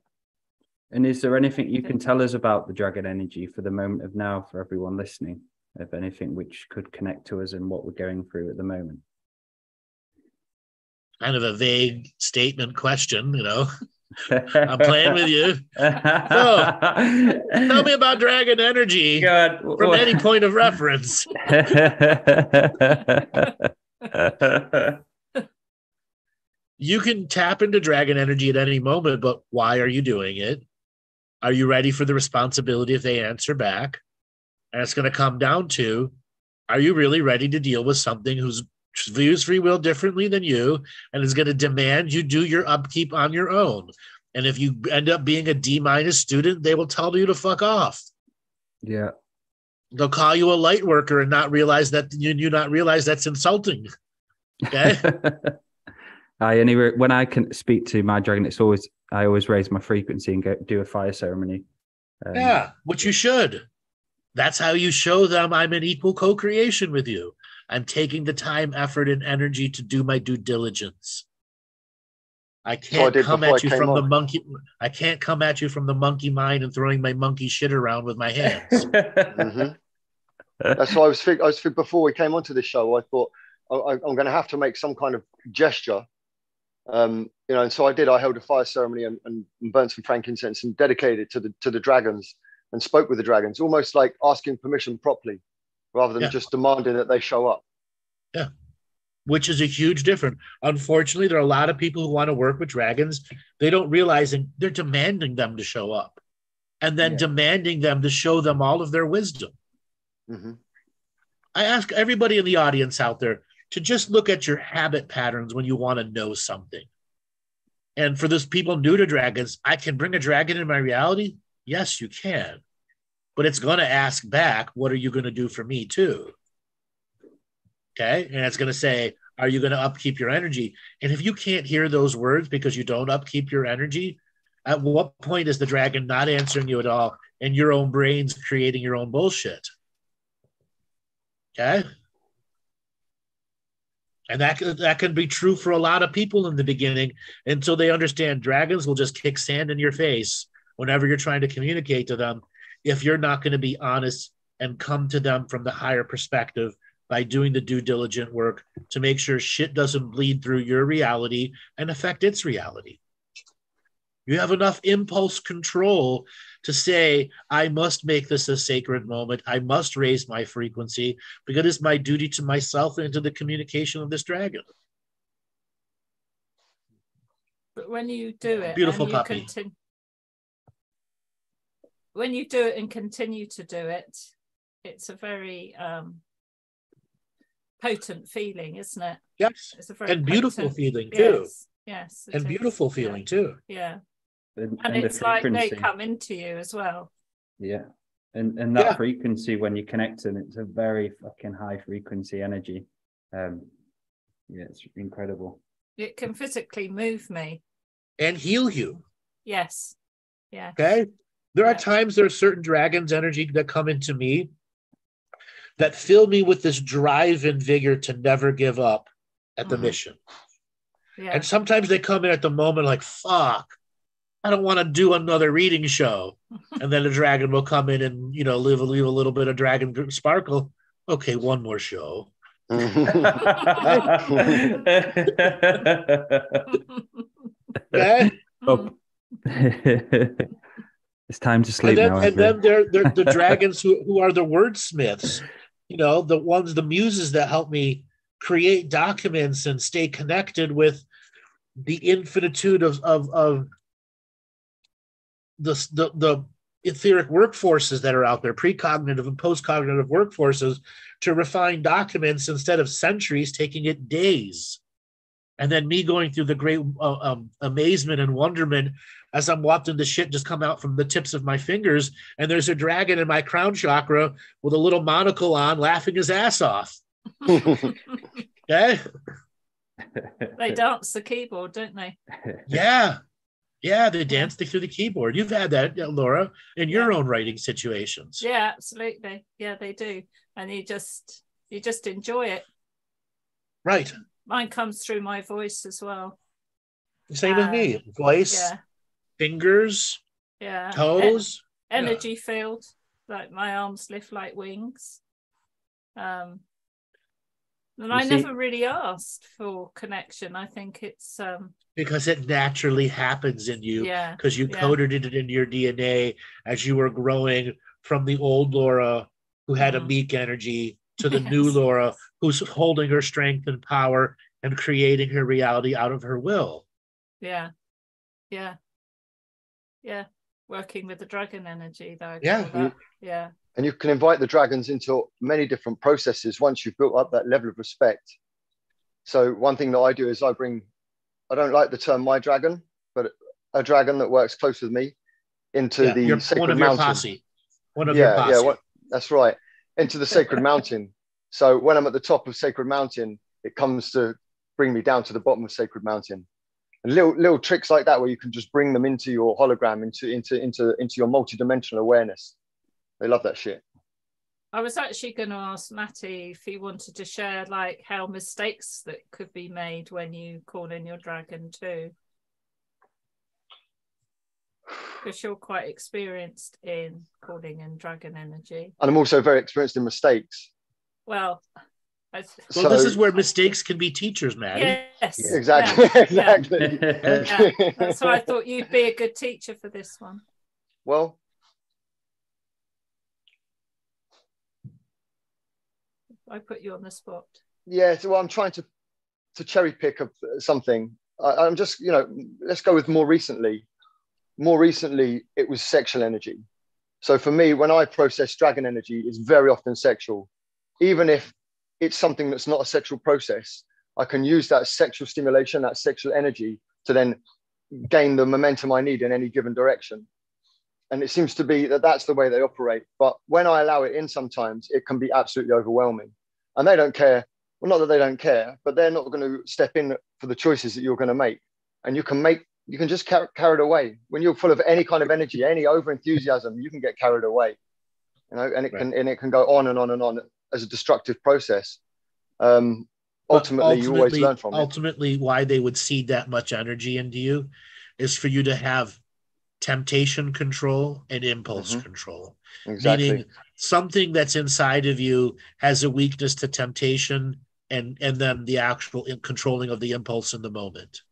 And is there anything you can tell us about the dragon energy for the moment of now for everyone listening? If anything which could connect to us and what we're going through at the moment? Kind of a vague statement question, you know. I'm playing with you. So, tell me about dragon energy from any point of reference. You can tap into dragon energy at any moment, but why are you doing it? Are you ready for the responsibility if they answer back? And it's going to come down to, are you really ready to deal with something who's views free will differently than you and is going to demand you do your upkeep on your own? And if you end up being a D- student, they will tell you to fuck off. Yeah. They'll call you a light worker and not realize that you not realize that's insulting. Okay. Anyway, when I can speak to my dragon, I always raise my frequency and do a fire ceremony. Yeah, which you should. That's how you show them I'm in equal co-creation with you. I'm taking the time, effort, and energy to do my due diligence. I can't come at you from the monkey. I can't come at you from the monkey mind and throwing my monkey shit around with my hands. Mm-hmm. That's why I was thinking before we came onto this show. I thought I'm going to have to make some kind of gesture, you know. And so I did. I held a fire ceremony and burnt some frankincense and dedicated it to the dragons and spoke with the dragons, almost like asking permission properly, rather than just demanding that they show up. Yeah. Which is a huge difference. Unfortunately, there are a lot of people who want to work with dragons. They don't realize they're demanding them to show up and then demanding them to show them all of their wisdom. Mm-hmm. I ask everybody in the audience out there to just look at your habit patterns when you want to know something. And for those people new to dragons, I can bring a dragon in my reality. Yes, you can. But it's going to ask back, what are you going to do for me too? Okay. And it's going to say, are you going to upkeep your energy? And if you can't hear those words because you don't upkeep your energy, at what point is the dragon not answering you at all and your own brain's creating your own bullshit? Okay. And that can be true for a lot of people in the beginning until they understand dragons will just kick sand in your face whenever you're trying to communicate to them if you're not going to be honest and come to them from the higher perspective by doing the due diligent work to make sure shit doesn't bleed through your reality and affect its reality. You have enough impulse control to say, I must make this a sacred moment. I must raise my frequency because it's my duty to myself and to the communication of this dragon. But when you do it, beautiful puppy. When you do it and continue to do it, it's a very potent feeling, isn't it? Yes, it's a very beautiful feeling too. Yes, and beautiful feeling too. Yeah. And it's like they come into you as well. Yeah. And that frequency, when you connect to it, it's a very fucking high frequency energy. It's incredible. It can physically move me. And heal you. Yes. Yeah. Okay. There are times there are certain dragons' energy that come into me that fill me with this drive and vigor to never give up at the mission. Yeah. And sometimes they come in at the moment like, fuck, I don't want to do another reading show. And then the dragon will come in and, you know, leave a little bit of dragon sparkle. Okay, one more show. Okay? It's time to sleep now. And then they're the dragons who are the wordsmiths, you know, the muses that help me create documents and stay connected with the infinitude of the etheric workforces that are out there, precognitive and postcognitive workforces, to refine documents instead of centuries, taking it days. And then me going through the great amazement and wonderment as I'm watching the shit just come out from the tips of my fingers. And there's a dragon in my crown chakra with a little monocle on, laughing his ass off. Okay? They dance the keyboard, don't they? Yeah. Yeah, they dance through the keyboard. You've had that, Laura, in your own writing situations. Yeah, absolutely. Yeah, they do. And you just enjoy it. Right. Mine comes through my voice as well. Same with me. Voice, fingers, Yeah. Toes. Energy field, like my arms lift like wings. And I never really asked for connection. I think it's because it naturally happens in you, yeah, because you coded it in your DNA as you were growing from the old Laura who had a meek energy to the new Laura who's holding her strength and power and creating her reality out of her will. Yeah. Working with the dragon energy, though. Yeah. And you can invite the dragons into many different processes once you've built up that level of respect. So one thing that I do is I don't like the term my dragon, but a dragon that works close with me into the sacred mountain. One of your posse. Yeah, that's right. Into the sacred mountain. So when I'm at the top of sacred mountain, it comes to bring me down to the bottom of sacred mountain. And little tricks like that, where you can just bring them into your hologram, into your multidimensional awareness. They love that shit. I was actually going to ask Matty if he wanted to share like how mistakes that could be made when you call in your dragon too, because you're quite experienced in calling in dragon energy. And I'm also very experienced in mistakes. Well, this is where mistakes can be teachers, Maddie. Yes, exactly. Exactly. Yeah. That's why I thought you'd be a good teacher for this one. Well, I put you on the spot. Yeah, so I'm trying to cherry pick of something. I'm just, let's go with more recently. More recently, it was sexual energy. So for me, when I process dragon energy, it's very often sexual. Even if it's something that's not a sexual process, I can use that sexual stimulation, that sexual energy to then gain the momentum I need in any given direction. And it seems to be that that's the way they operate. But when I allow it in, sometimes it can be absolutely overwhelming. And they don't care. Well, not that they don't care, but they're not going to step in for the choices that you're going to make. And you can just carried away. When you're full of any kind of energy, any over enthusiasm, you can get carried away. And it can go on and on and on as a destructive process. Ultimately, you always learn from it. Ultimately, why they would seed that much energy into you is for you to have temptation control and impulse control. Exactly. Meaning something that's inside of you has a weakness to temptation and then the actual controlling of the impulse in the moment.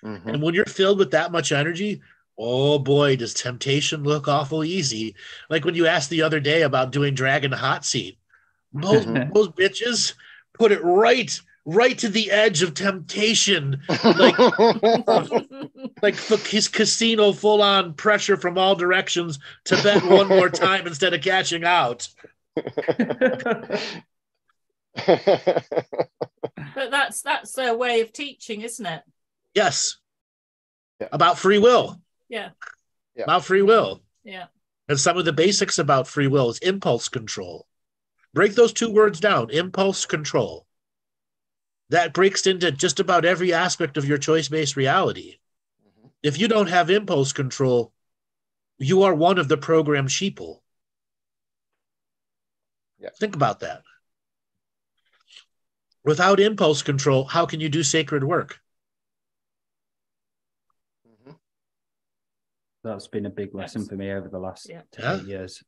And when you're filled with that much energy, oh boy, does temptation look awful easy. Like when you asked the other day about doing Dragon Hot Seat, those bitches put it right to the edge of temptation, like his casino, full on pressure from all directions to bet one more time instead of cashing out. But that's a way of teaching, isn't it? Yes. Yeah. About free will. Yeah. About free will. Yeah. And some of the basics about free will is impulse control. Break those two words down, impulse control. That breaks into just about every aspect of your choice-based reality. If you don't have impulse control, you are one of the programmed sheeple. Yeah. Think about that. Without impulse control, how can you do sacred work? That's been a big lesson for me over the last 8 years.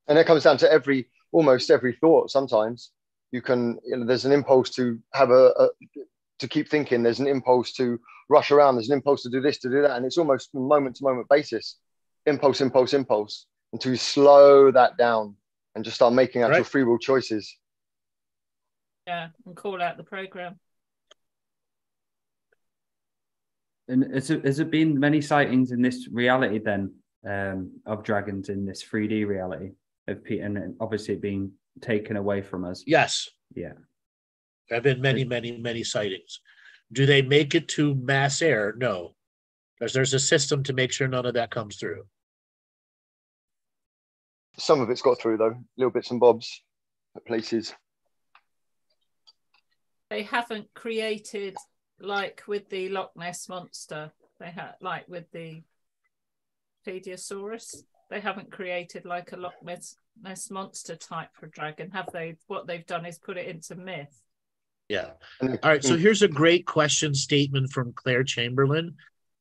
And it comes down to almost every thought. Sometimes you can, there's an impulse to have to keep thinking. There's an impulse to rush around. There's an impulse to do this, to do that. And it's almost moment to moment basis. Impulse, impulse, impulse. Until you slow that down and just start making actual free will choices. Yeah, and call out the program. And has there been many sightings in this reality then of dragons in this 3D reality of Peter, and obviously being taken away from us? Yes. Yeah. There have been many, many, many sightings. Do they make it to mass air? No. There's a system to make sure none of that comes through. Some of it's got through though, little bits and bobs at places. They haven't created, like with the Loch Ness monster, they had, like with the Plesiosaurus, they haven't created like a Loch Ness monster type for dragon, have they? What they've done is put it into myth. Yeah. All right. So here's a great question statement from Claire Chamberlain.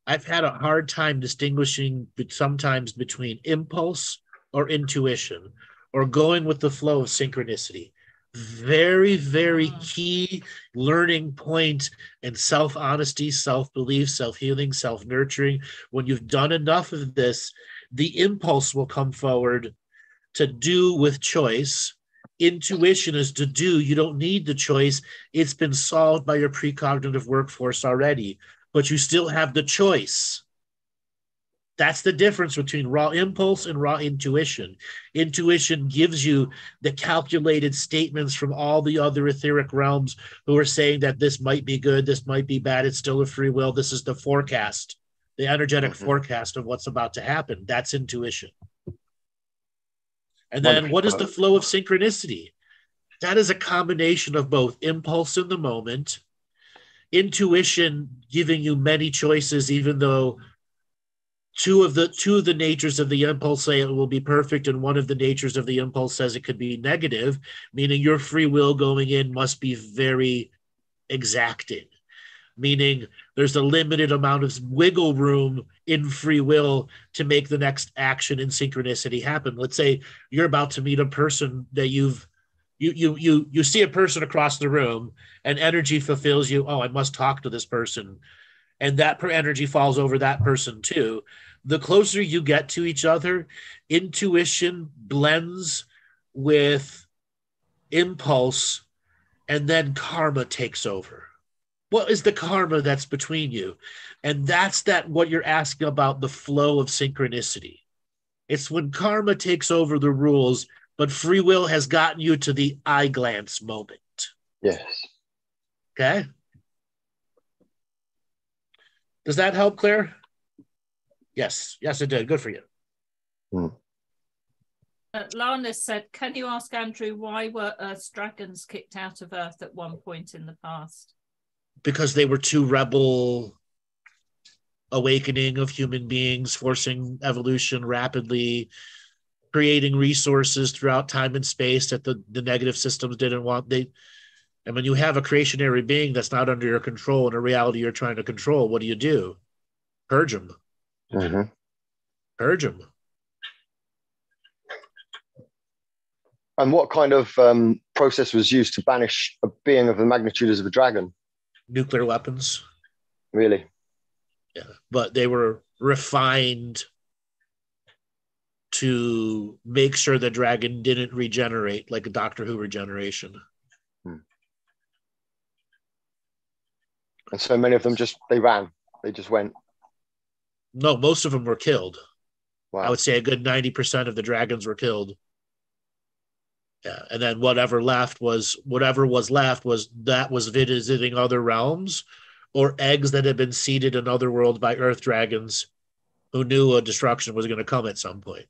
I've had a hard time distinguishing sometimes between impulse or intuition or going with the flow of synchronicity. Very, very key learning point and self-honesty, self-belief, self-healing, self-nurturing. When you've done enough of this, the impulse will come forward to do with choice. Intuition is to do. You don't need the choice. It's been solved by your precognitive workforce already, but you still have the choice. That's the difference between raw impulse and raw intuition. Intuition gives you the calculated statements from all the other etheric realms who are saying that this might be good, this might be bad, it's still a free will. This is the forecast, the energetic forecast of what's about to happen. That's intuition. And then what is the flow of synchronicity? That is a combination of both impulse in the moment, intuition giving you many choices, even though two of the natures of the impulse say it will be perfect, and one of the natures of the impulse says it could be negative, meaning your free will going in must be very exacting, meaning there's a limited amount of wiggle room in free will to make the next action in synchronicity happen. Let's say you're about to meet a person that you see a person across the room, and energy fulfills you. Oh, I must talk to this person. And that energy falls over that person too. The closer you get to each other, intuition blends with impulse, and then karma takes over. What is the karma that's between you? And that's what you're asking about, the flow of synchronicity. It's when karma takes over the rules, but free will has gotten you to the eye glance moment. Yes. Okay. Does that help, Claire? Yes. Yes, it did. Good for you. Lana said, can you ask Andrew why were Earth's dragons kicked out of Earth at one point in the past? Because they were too rebel awakening of human beings, forcing evolution rapidly, creating resources throughout time and space that the negative systems didn't want. And when you have a creationary being that's not under your control and a reality you're trying to control, what do? Purge them. Purge them. And what kind of process was used to banish a being of the magnitude of a dragon? Nuclear weapons. Really? Yeah, but they were refined to make sure the dragon didn't regenerate, like a Doctor Who regeneration. And so many of them they ran. They just went. No, most of them were killed. Wow. I would say a good 90% of the dragons were killed. Yeah, and then whatever was left was visiting other realms, or eggs that had been seeded in other worlds by Earth dragons who knew a destruction was going to come at some point.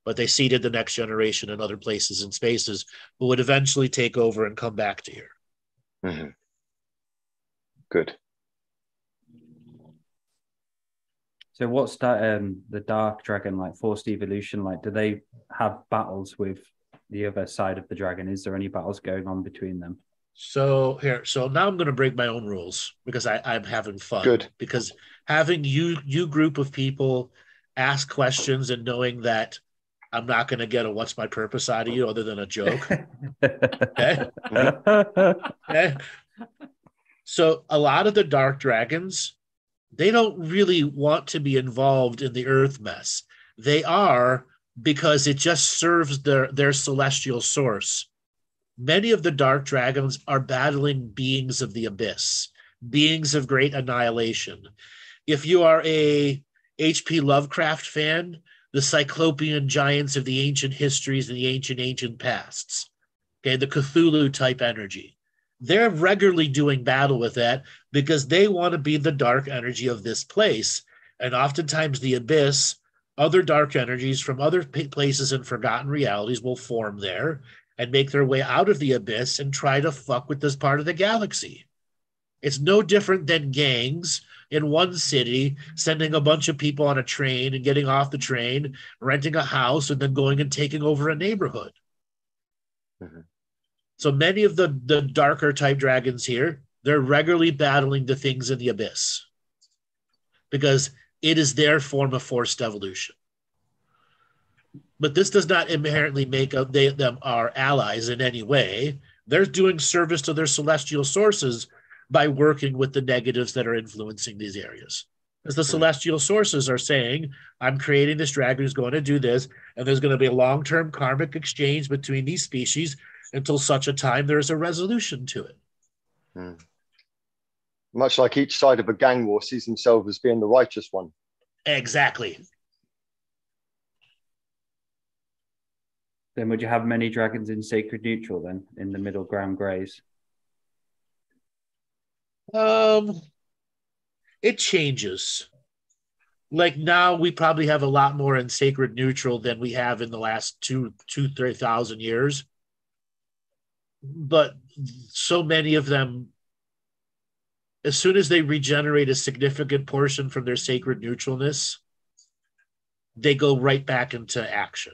But they seeded the next generation in other places and spaces who would eventually take over and come back to here. Good. So what's that, the dark dragon, like forced evolution, like? Do they have battles with the other side of the dragon? Is there any battles going on between them? So now I'm going to break my own rules because I'm having fun. Good. Because having you group of people ask questions and knowing that I'm not going to get a what's my purpose out of you other than a joke. Okay. Okay. So a lot of the dark dragons, they don't really want to be involved in the Earth mess. They are, because it just serves their celestial source. Many of the dark dragons are battling beings of the abyss, beings of great annihilation. If you are a H.P. Lovecraft fan, the Cyclopean giants of the ancient histories and the ancient pasts, okay, the Cthulhu type energy, they're regularly doing battle with that because they want to be the dark energy of this place. And oftentimes the abyss, other dark energies from other places and forgotten realities will form there and make their way out of the abyss and try to fuck with this part of the galaxy. It's no different than gangs in one city sending a bunch of people on a train and getting off the train, renting a house, and then going and taking over a neighborhood. So many of the darker type dragons here, they're regularly battling the things in the abyss. because it is their form of forced evolution. But this does not inherently make them our allies in any way. They're doing service to their celestial sources by working with the negatives that are influencing these areas. Because the celestial sources are saying, I'm creating this dragon who's going to do this, and there's going to be a long-term karmic exchange between these species until such a time there's a resolution to it. Much like each side of a gang war sees themselves as being the righteous one. Exactly. Then would you have many dragons in sacred neutral then, in the middle ground greys? It changes. Like now we probably have a lot more in sacred neutral than we have in the last 3,000 years. But so many of them, as soon as they regenerate a significant portion from their sacred neutralness, they go right back into action.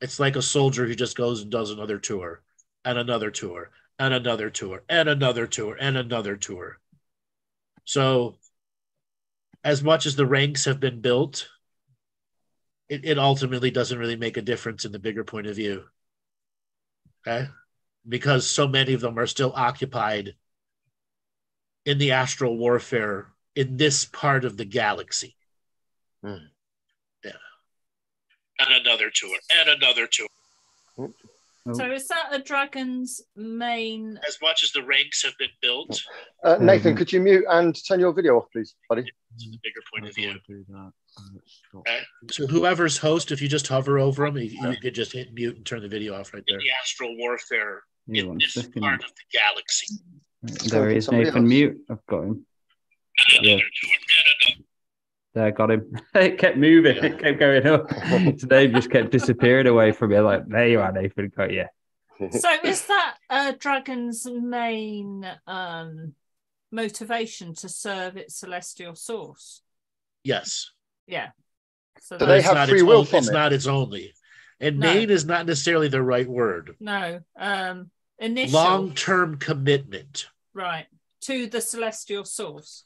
It's like a soldier who just goes and does another tour and another tour and another tour and another tour and another tour. So as much as the ranks have been built, it ultimately doesn't really make a difference in the bigger point of view. Okay? Because so many of them are still occupied in the astral warfare in this part of the galaxy. Yeah. And another tour, and another tour. So is that a dragon's main... As much as the ranks have been built. Nathan, could you mute and turn your video off, please, buddy? To the bigger point of view. Okay. So whoever's host, if you just hover over them, you could just hit mute and turn the video off right there. In the astral warfare in this part of the galaxy. There he is, Nathan. Mute. I've got him. Yeah. There, got him. It kept moving. It kept going up. His name just kept disappearing away from me. Like, there you are, Nathan. Got you. So is that a dragon's main motivation to serve its celestial source? Yes. Yeah. So do they have free will from it? It's not its only. And main is not necessarily the right word. No. Initial. Long-term commitment. Right. To the celestial source.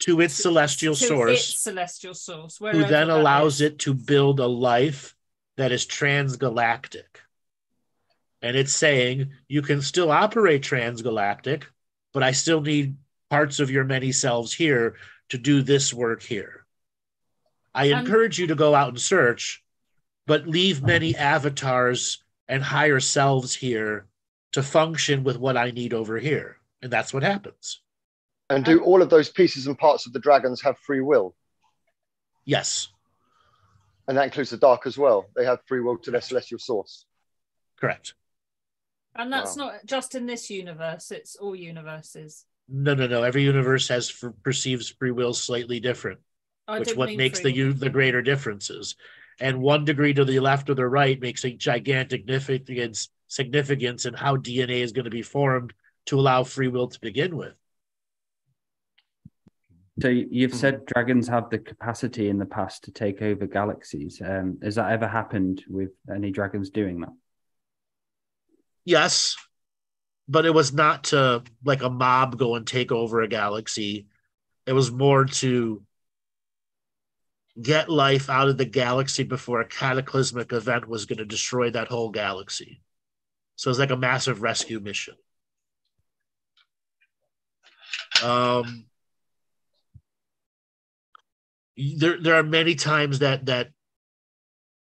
To its celestial source. Its celestial source. Who then allows it to build a life that is transgalactic. And it's saying, you can still operate transgalactic, but I still need parts of your many selves here to do this work here. I encourage you to go out and search, but leave many avatars and higher selves here to function with what I need over here. And that's what happens. And do all of those pieces and parts of the dragons have free will? Yes. And that includes the dark as well. They have free will to their celestial source. Correct. And that's not just in this universe, it's all universes. No. Every universe perceives free will slightly different, which what makes the greater differences. And 1 degree to the left or the right makes a gigantic significance in how DNA is going to be formed to allow free will to begin with. So you've said dragons have the capacity in the past to take over galaxies. Has that ever happened with any dragons doing that? Yes, but it was not to like a mob go and take over a galaxy. It was more to get life out of the galaxy before a cataclysmic event was going to destroy that whole galaxy. So it's like a massive rescue mission. There are many times that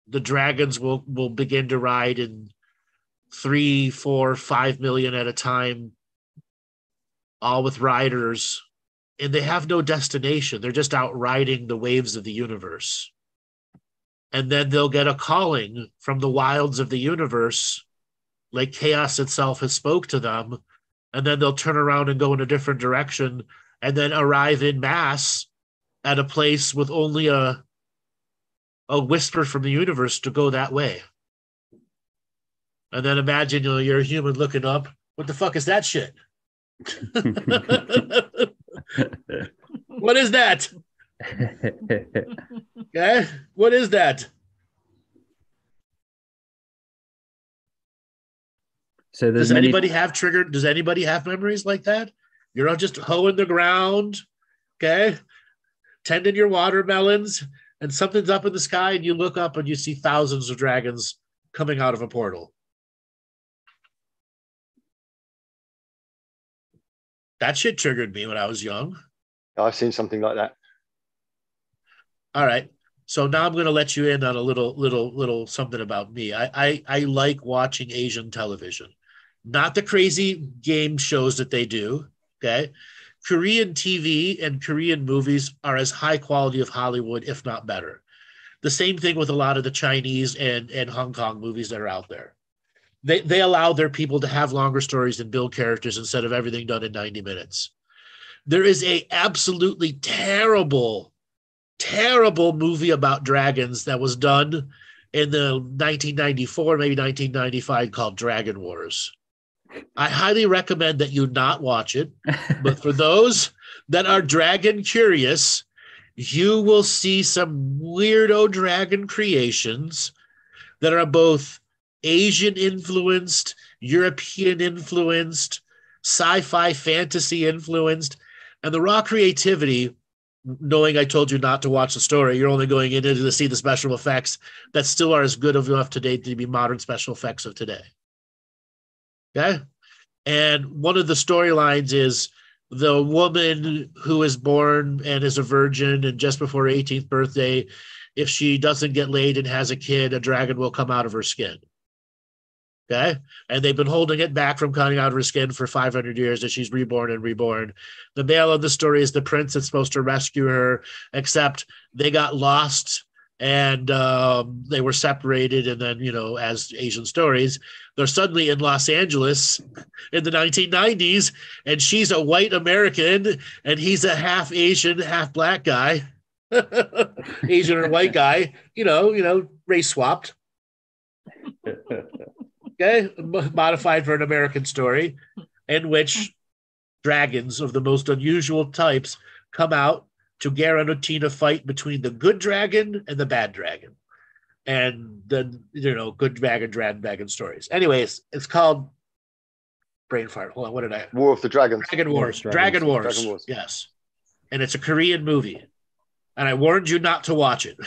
the dragons will begin to ride in 3, 4, 5 million at a time, all with riders, and they have no destination. They're just out riding the waves of the universe. And then they'll get a calling from the wilds of the universe, like chaos itself has spoke to them, and then they'll turn around and go in a different direction and then arrive in mass at a place with only a whisper from the universe to go that way. And then imagine you're a human looking up. What the fuck is that shit? What is that? Okay, what is that? So does anybody have memories like that? You're not just hoeing the ground, okay? tending your watermelons, and something's up in the sky, and you look up and you see thousands of dragons coming out of a portal. That shit triggered me when I was young. I've seen something like that. All right. So now I'm going to let you in on a little something about me. I like watching Asian television, not the crazy game shows that they do. Okay. Korean TV and Korean movies are as high quality of Hollywood, if not better. The same thing with a lot of the Chinese and Hong Kong movies that are out there. They allow their people to have longer stories and build characters instead of everything done in 90 minutes. There is a absolutely terrible movie about dragons that was done in the 1994, maybe 1995, called Dragon Wars. I highly recommend that you not watch it, but for those that are dragon curious, you will see some weirdo dragon creations that are both Asian influenced, European influenced, sci-fi fantasy influenced, and the raw creativity. Knowing I told you not to watch the story, you're only going in to see the special effects that still are as good enough today to be modern special effects of today. Okay? And one of the storylines is the woman who is born and is a virgin, and just before her 18th birthday, if she doesn't get laid and has a kid, a dragon will come out of her skin. Okay. And they've been holding it back from coming out of her skin for 500 years as she's reborn and reborn. The male of the story is the prince that's supposed to rescue her, except they got lost and they were separated. And then, as Asian stories, they're suddenly in Los Angeles in the 1990s, and she's a white American and he's a half Asian, half black guy, Asian or white guy, race swapped. Okay, modified for an American story in which dragons of the most unusual types come out to guarantee a fight between the good dragon and the bad dragon. And then, good dragon stories. Anyways, it's called brain fart. Hold on, what did I? War of the Dragons. Dragon Wars. Dragon Wars. Yes. And it's a Korean movie. And I warned you not to watch it.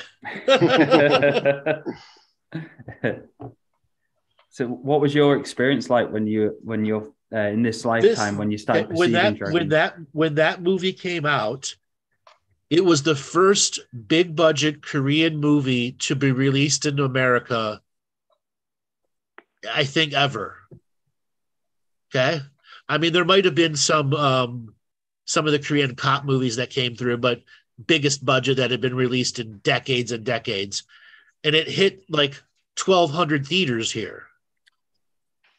So, what was your experience like when you're in this lifetime when you started perceiving dragons? When that movie came out, it was the first big budget Korean movie to be released in America, I think, ever. Okay, I mean, there might have been some of the Korean cop movies that came through, but biggest budget that had been released in decades and decades, and it hit like 1,200 theaters here.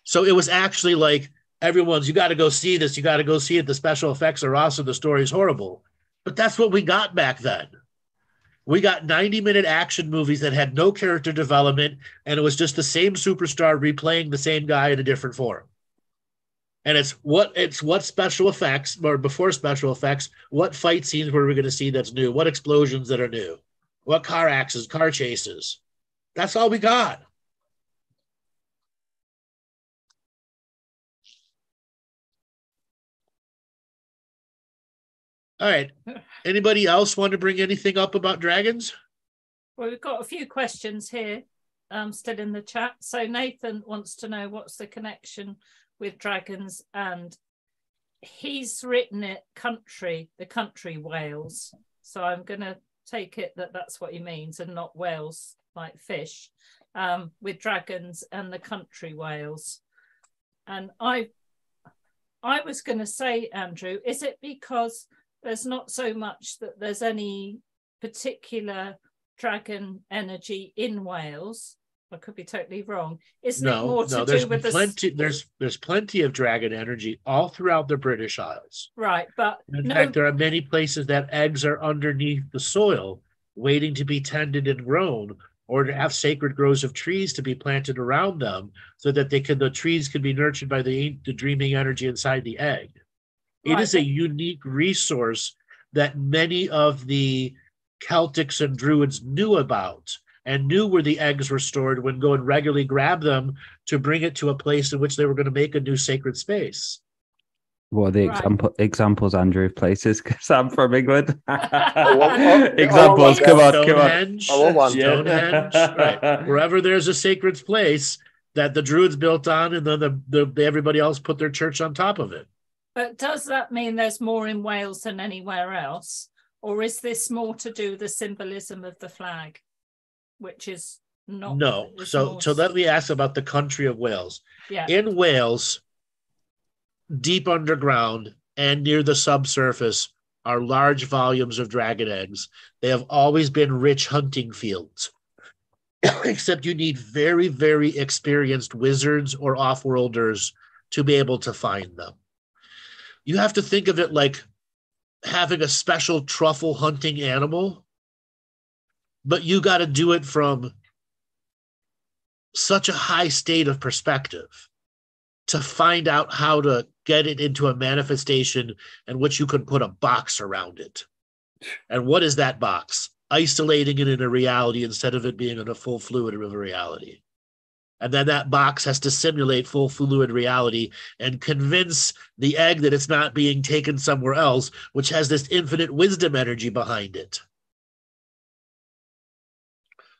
So it was actually like everyone's, you got to go see this. You got to go see it. The special effects are awesome. The story is horrible. But that's what we got back then. We got 90-minute action movies that had no character development, and it was just the same superstar replaying the same guy in a different form. And it's what special effects, or before special effects, what fight scenes were we going to see that's new? What explosions that are new? What car chases? That's all we got. All right. Anybody else want to bring anything up about dragons? Well, we've got a few questions here still in the chat. So Nathan wants to know what's the connection with dragons, and he's written it the country Wales. So I'm going to take it that that's what he means, and not Wales like fish, with dragons and the country Wales. And I was going to say, Andrew, is it because there's not so much that there's any particular dragon energy in Wales? I could be totally wrong. Isn't it more to do with there's plenty of dragon energy all throughout the British Isles. Right, but in fact, there are many places that eggs are underneath the soil, waiting to be tended and grown, or to have sacred groves of trees to be planted around them, so that the trees can be nurtured by the dreaming energy inside the egg. It is a unique resource that many of the Celtics and Druids knew about, and knew where the eggs were stored, when go and regularly grab them to bring it to a place in which they were going to make a new sacred space. What are the Right. examples, Andrew, of places? Because I'm from England. oh, Examples, oh, come on, come on. Stonehenge. I want one. Stonehenge. Right. Yeah. Wherever there's a sacred place that the Druids built on, and then everybody else put their church on top of it. But does that mean there's more in Wales than anywhere else? Or is this more to do with the symbolism of the flag, which is not? No. So let me ask about the country of Wales. Yeah. In Wales, deep underground and near the subsurface are large volumes of dragon eggs. They have always been rich hunting fields, except you need very, very experienced wizards or off-worlders to be able to find them. You have to think of it like having a special truffle hunting animal, but you got to do it from such a high state of perspective to find out how to get it into a manifestation in which you can put a box around it. And what is that box? Isolating it in a reality instead of it being in a full fluid of a reality. And then that box has to simulate full fluid reality and convince the egg that it's not being taken somewhere else, which has this infinite wisdom energy behind it.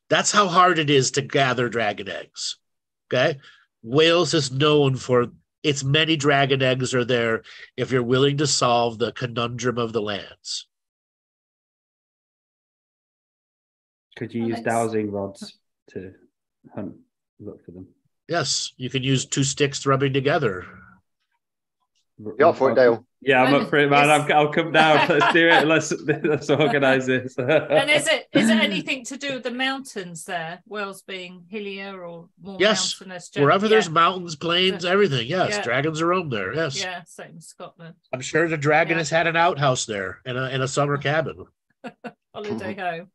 That's how hard it is to gather dragon eggs. Okay? Wales is known for its many dragon eggs are there if you're willing to solve the conundrum of the lands. Could you use dowsing rods to look for them? Yes, you can use two sticks rubbing together. You're up for it, Dale. Yeah, I'm up for it, man. I'll come down. Let's do it. Let's organise this. And is it anything to do with the mountains there? Wales being hillier or more mountainous? Wherever there's mountains, plains, everything. Yes, dragons are roam there. Yes. Yeah, same in Scotland. I'm sure the dragon has had an outhouse there and a summer cabin. Holiday home.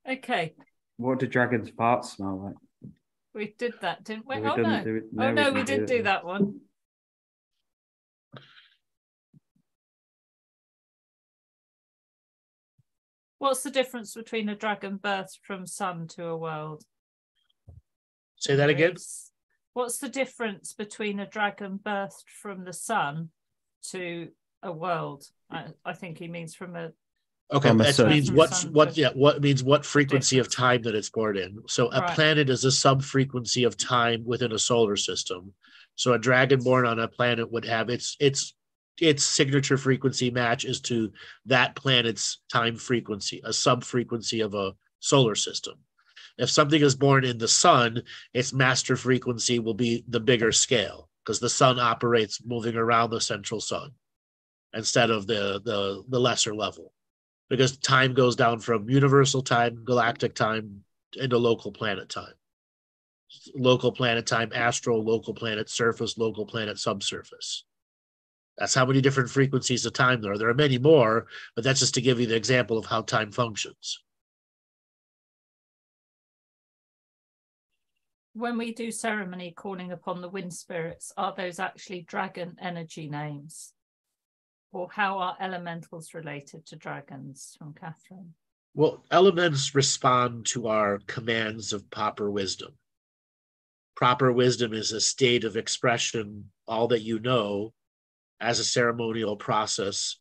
Okay. What do dragons' farts smell like? We did that, didn't we? We didn't do it. No, we didn't do that one. What's the difference between a dragon birthed from sun to a world? Say that again. What's the difference between a dragon birthed from the sun to a world? I think he means from a. Okay, that means what frequency of time that it's born in. So a planet is a sub-frequency of time within a solar system. So a dragon born on a planet would have its signature frequency matches to that planet's time frequency, a sub-frequency of a solar system. If something is born in the sun, its master frequency will be the bigger scale because the sun operates moving around the central sun instead of the lesser level. Because time goes down from universal time, galactic time, into local planet time. Local planet time, astral, local planet surface, local planet subsurface. That's how many different frequencies of time there are. There are many more, but that's just to give you the example of how time functions. When we do ceremony calling upon the wind spirits, are those actually dragon energy names? Or how are elementals related to dragons? From Catherine. Well, elements respond to our commands of proper wisdom. Proper wisdom is a state of expression, all that you know, as a ceremonial process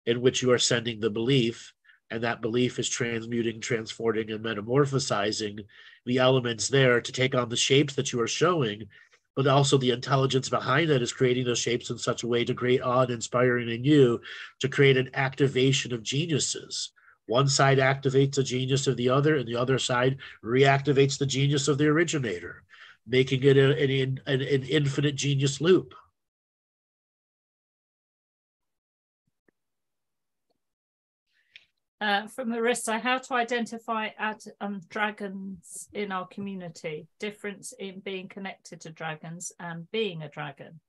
in which you are sending the belief, and that belief is transmuting, transforming, and metamorphosizing the elements there to take on the shapes that you are showing, but also the intelligence behind that is creating those shapes in such a way to create awe and inspiring in you, to create an activation of geniuses. One side activates the genius of the other, and the other side reactivates the genius of the originator, making it an infinite genius loop. From Marissa, how to identify dragons in our community? Difference in being connected to dragons and being a dragon.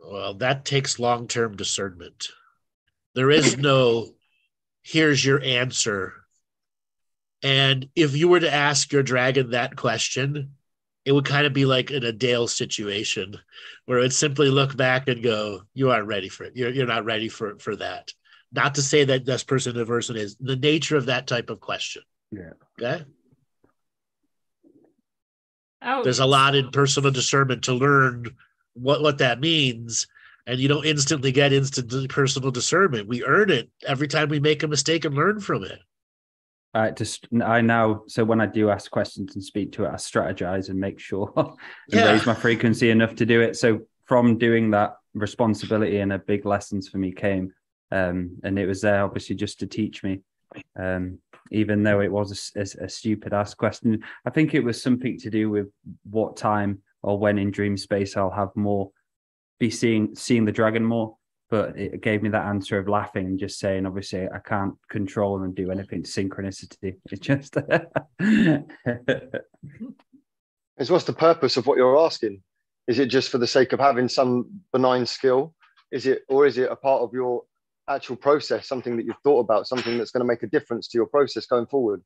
Well, that takes long-term discernment. There is no, here's your answer. And if you were to ask your dragon that question, it would kind of be like in a Dale situation where it would simply look back and go, you aren't ready for it. You're not ready for that. Not to say that this person or person is the nature of that type of question. Yeah. Okay. Oh, there's a lot in personal discernment to learn what that means, and you don't instantly get instant personal discernment. We earn it every time we make a mistake and learn from it. So when I do ask questions and speak to it, I strategize and make sure and raise my frequency enough to do it. So from doing that, responsibility and a big lessons for me came, and it was there obviously just to teach me, even though it was a stupid ass question. I think it was something to do with what time or when in dream space I'll have more, be seeing the dragon more. But it gave me that answer of laughing and just saying, obviously, I can't control and do anything to synchronicity. It's just. It's what's the purpose of what you're asking? Is it just for the sake of having some benign skill? Is it a part of your actual process, something that you've thought about, something that's going to make a difference to your process going forward?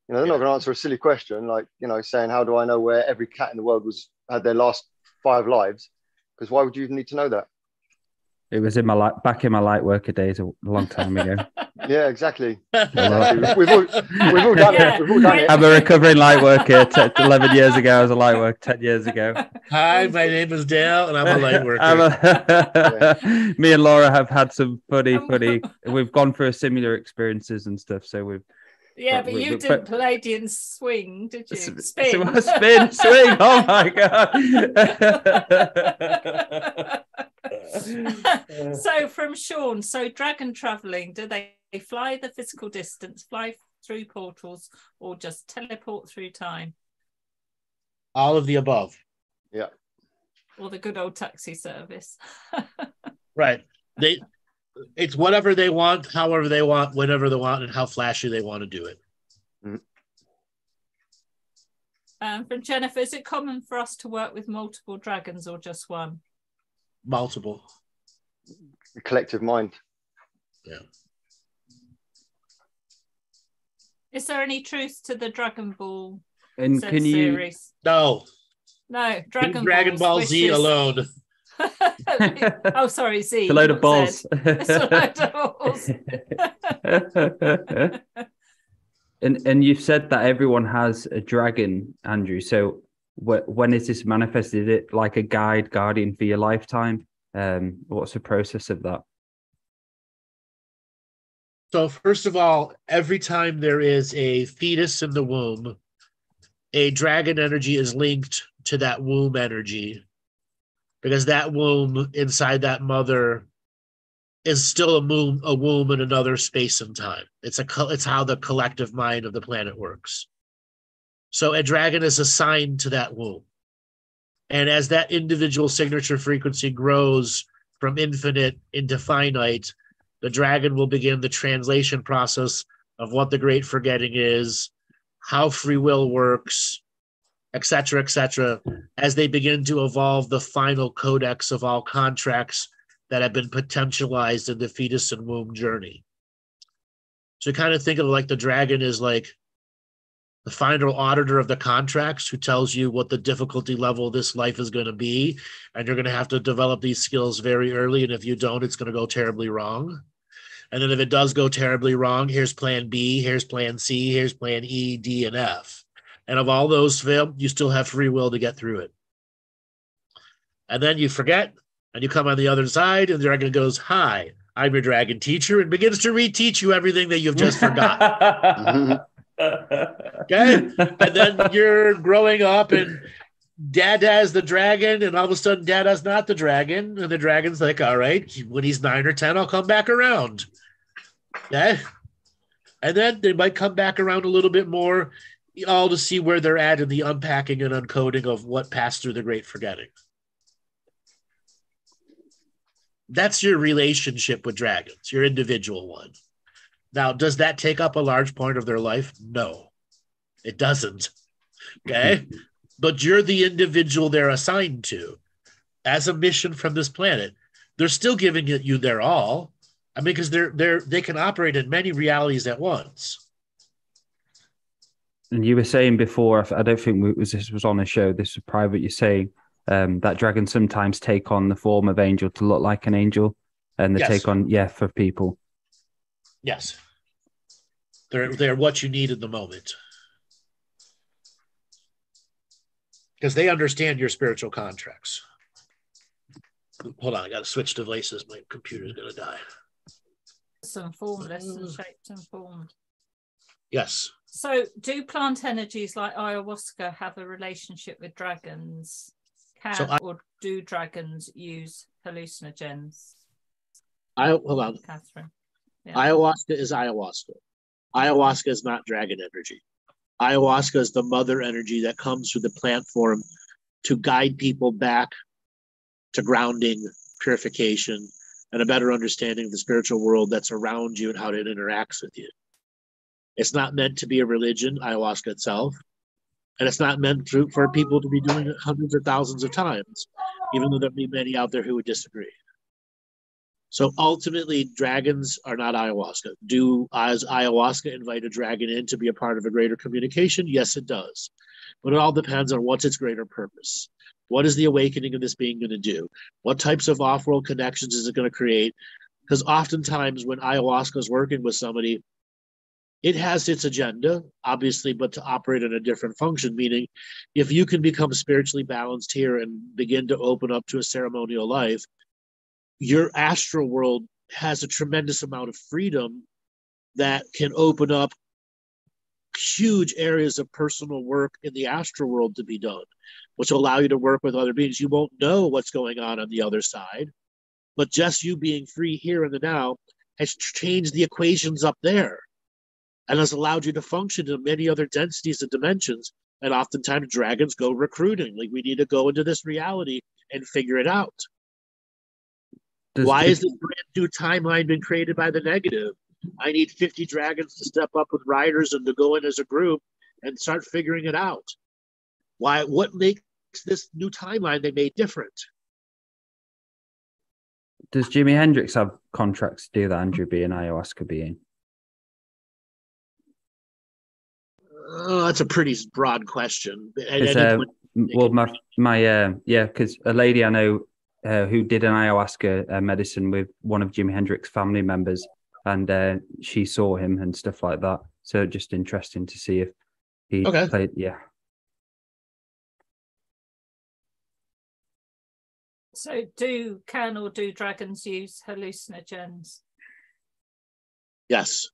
You know, they're not going to answer a silly question like, you know, saying, how do I know where every cat in the world had their last 5 lives? Because why would you even need to know that? It was back in my light worker days a long time ago. Yeah, exactly. We've all done it. I'm a recovering light worker. 11 years ago, I was a light worker. 10 years ago. Hi, my name is Dale, and I'm a light worker. Me and Laura have had some funny. We've gone through similar experiences and stuff. So we've. Yeah, but you did Palladian swing, did you? Spin, swing. Oh my god. So from Sean, so dragon traveling, do they fly the physical distance, fly through portals, or just teleport through time? All of the above. Yeah. Or the good old taxi service. Right. It's whatever they want, however they want, whenever they want, and how flashy they want to do it. From Jennifer, is it common for us to work with multiple dragons or just one? Multiple. The collective mind. Yeah. Is there any truth to the Dragon Ball series? No. Dragon Ball Z alone. Oh, sorry, Z. It's a load of balls. It's a load of balls. And you've said that everyone has a dragon, Andrew. So when is this manifested? Is it like a guardian for your lifetime? What's the process of that? So first of all, every time there is a fetus in the womb, a dragon energy is linked to that womb energy, because that womb inside that mother is still a womb in another space and time. It's how the collective mind of the planet works. So a dragon is assigned to that womb. And as that individual signature frequency grows from infinite into finite, the dragon will begin the translation process of what the great forgetting is, how free will works, et cetera, as they begin to evolve the final codex of all contracts that have been potentialized in the fetus and womb journey. So kind of think of like the dragon is like the final auditor of the contracts who tells you what the difficulty level of this life is going to be. And you're going to have to develop these skills very early. And if you don't, it's going to go terribly wrong. And then if it does go terribly wrong, here's plan B, here's plan C, here's plan E, D, and F. And if all those fail, you still have free will to get through it. And then you forget, and you come on the other side, and the dragon goes, "Hi, I'm your dragon teacher," and begins to reteach you everything that you've just forgotten. Okay? And then you're growing up, and Dada's the dragon, and all of a sudden Dada's not the dragon, and the dragon's like, all right, when he's 9 or 10, I'll come back around. Okay? And then they might come back around a little bit more, all to see where they're at in the unpacking and uncoding of what passed through the great forgetting. That's your relationship with dragons, your individual one. Now, does that take up a large part of their life? No, it doesn't. Okay? But you're the individual they're assigned to as a mission from this planet. They're still giving you their all. I mean, because they can operate in many realities at once. And you were saying before, I don't think this was on a show, this was private, you're saying that dragons sometimes take on the form of angel to look like an angel, and they take on, for people. Yes. They're what you need in the moment. Because they understand your spiritual contracts. Hold on, I got to switch devices. My computer's going to die. Some formless and shaped and formed. Yes. So do plant energies like ayahuasca have a relationship with dragons? Or do dragons use hallucinogens? Hold on. Catherine. Yeah. Ayahuasca is ayahuasca. Ayahuasca is not dragon energy. Ayahuasca is the mother energy that comes through the plant form to guide people back to grounding, purification, and a better understanding of the spiritual world that's around you and how it interacts with you. It's not meant to be a religion, ayahuasca itself, and it's not meant for people to be doing it hundreds or thousands of times, even though there may be many out there who would disagree. So ultimately, dragons are not ayahuasca. Does ayahuasca invite a dragon in to be a part of a greater communication? Yes, it does. But it all depends on what's its greater purpose. What is the awakening of this being going to do? What types of off-world connections is it going to create? Because oftentimes when ayahuasca is working with somebody, it has its agenda, obviously, but to operate in a different function, meaning if you can become spiritually balanced here and begin to open up to a ceremonial life, your astral world has a tremendous amount of freedom that can open up huge areas of personal work in the astral world to be done, which will allow you to work with other beings. You won't know what's going on the other side, but just you being free here in the now has changed the equations up there and has allowed you to function in many other densities and dimensions. And oftentimes dragons go recruiting. Like, we need to go into this reality and figure it out. Why is this brand new timeline been created by the negative? I need 50 dragons to step up with riders and to go in as a group and start figuring it out. Why? What makes this new timeline they made different? Does Jimi Hendrix have contracts to do that, Andrew, being ayahuasca being? Oh, that's a pretty broad question. Because a lady I know who did an ayahuasca medicine with one of Jimi Hendrix's family members, and she saw him and stuff like that. So just interesting to see if he played. Yeah. So can or do dragons use hallucinogens? Yes.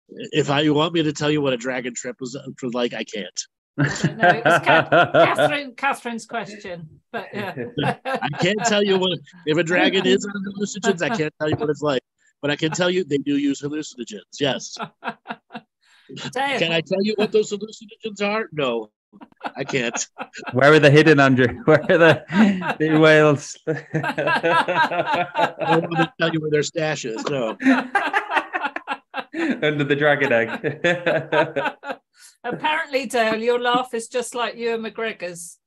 If you want me to tell you what a dragon trip was like, I can't. I don't know. It was Catherine's question, but yeah. I can't tell you what, if a dragon is on hallucinogens, I can't tell you what it's like. But I can tell you they do use hallucinogens, yes. Can I tell you what those hallucinogens are? No, I can't. Where are they hidden, Andrew? Where are the whales? I don't want to tell you where their stash is, no. Under the dragon egg. Apparently, Dale, your laugh is just like Ewan McGregor's.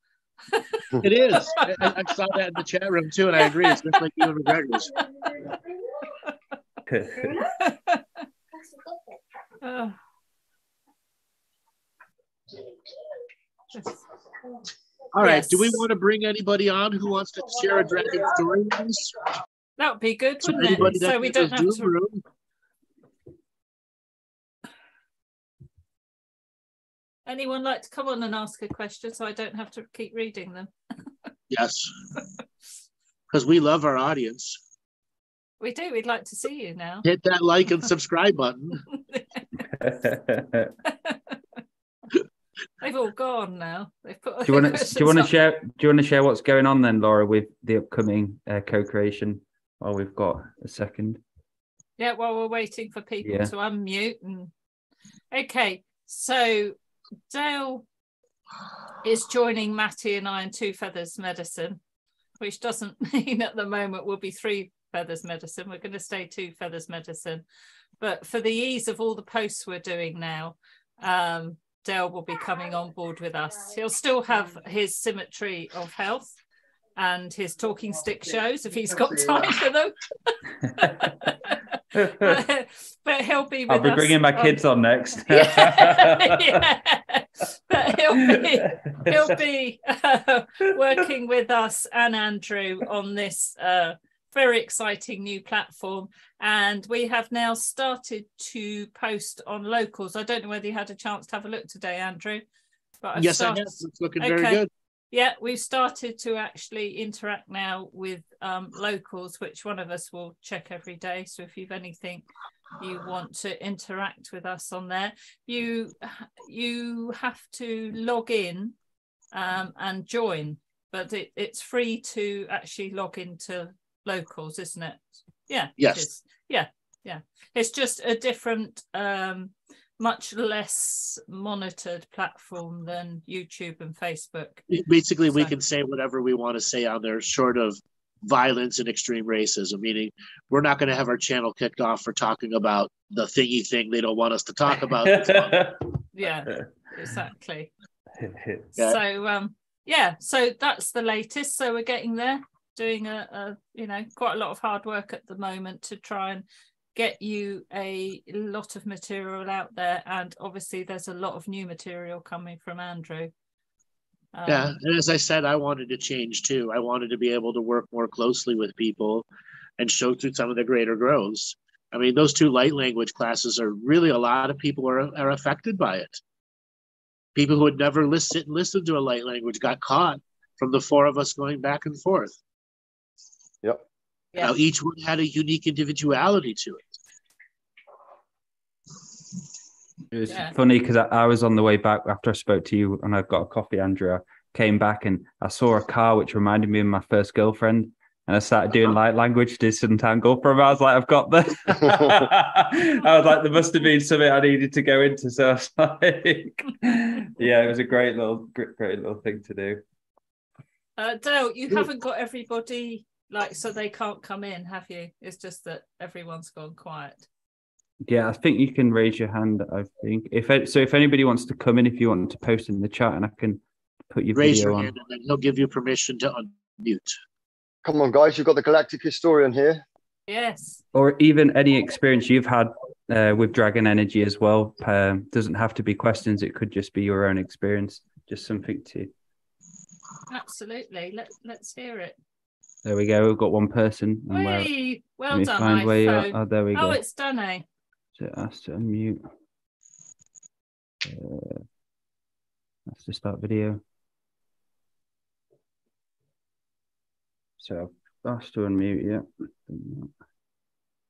It is. I saw that in the chat room too, and I agree. It's just like Ewan McGregor's. Oh. All right. Yes. Do we want to bring anybody on who wants to share a dragon story with us? That would be good, wouldn't it? So we don't have to. Room. Anyone like to come on and ask a question so I don't have to keep reading them? Yes. Because we love our audience. We do. We'd like to see you now. Hit that like and subscribe button. They've all gone now. They've put. Do you want to share what's going on then, Laura, with the upcoming co-creation? While we've got a second. Yeah, while we're waiting for people to unmute. Okay, so Dale is joining Matty and I in Two Feathers Medicine, which doesn't mean at the moment we'll be Three Feathers Medicine. We're going to stay Two Feathers Medicine, but for the ease of all the posts we're doing now, Dale will be coming on board with us. He'll still have his Symmetry of Health and his talking stick shows if he's got time for them. but he'll be with us. I'll be bringing my kids on next. Yeah. But he'll be working with us and Andrew on this very exciting new platform. And we have now started to post on locals. I don't know whether you had a chance to have a look today, Andrew. But yes, I have. It's looking very good. Yeah, we've started to actually interact now with locals, which one of us will check every day. So if you've anything you want to interact with us on there, you have to log in and join, but it's free to actually log into locals, isn't it? Yeah. Yes. It is. Yeah. It's just a different much less monitored platform than YouTube and Facebook. Basically, we can say whatever we want to say on there, short of violence and extreme racism, meaning we're not going to have our channel kicked off for talking about the thingy thing they don't want us to talk about. Yeah, exactly. Yeah. So that's the latest. So we're getting there, doing quite a lot of hard work at the moment to try and get you a lot of material out there, and obviously there's a lot of new material coming from Andrew. Yeah, and as I said, I wanted to change too. I wanted to be able to work more closely with people and show through some of the greater growths. I mean, those 2 light language classes are really, a lot of people are affected by it. People who had never listened to a light language got caught from the 4 of us going back and forth. Yep. Now each one had a unique individuality to it. It was funny because I was on the way back after I spoke to you, and I've got a coffee, Andrew. I came back and I saw a car which reminded me of my first girlfriend, and I started doing light language disentangle from her. I was like, I've got the. I was like, there must have been something I needed to go into. So I was like, yeah, it was a great little thing to do. Dale, you haven't got everybody so they can't come in, have you? It's just that everyone's gone quiet. Yeah, I think you can raise your hand. I think if anybody wants to come in, if you want to post in the chat, and I can put your raise video your on. hand, and then he'll give you permission to unmute. Come on, guys, you've got the Galactic Historian here. Yes. Or even any experience you've had with Dragon Energy as well. Doesn't have to be questions. It could just be your own experience. Just something to. Absolutely. Let's hear it. There we go. We've got one person. Hey, well done, iPhone. Oh, there we go. Oh, it's done, eh? So ask to unmute. Let's just start video. So ask to unmute, yeah.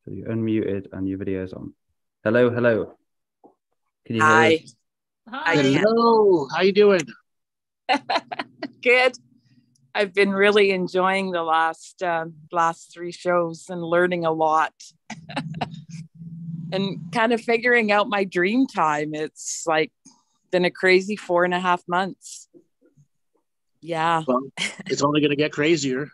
So you're unmuted and your video's on. Hello. Can you hear us? Hi. Hello. How you doing? Good. I've been really enjoying the last 3 shows and learning a lot. And kind of figuring out my dream time. It's like been a crazy 4.5 months. Yeah. Well, it's only going to get crazier.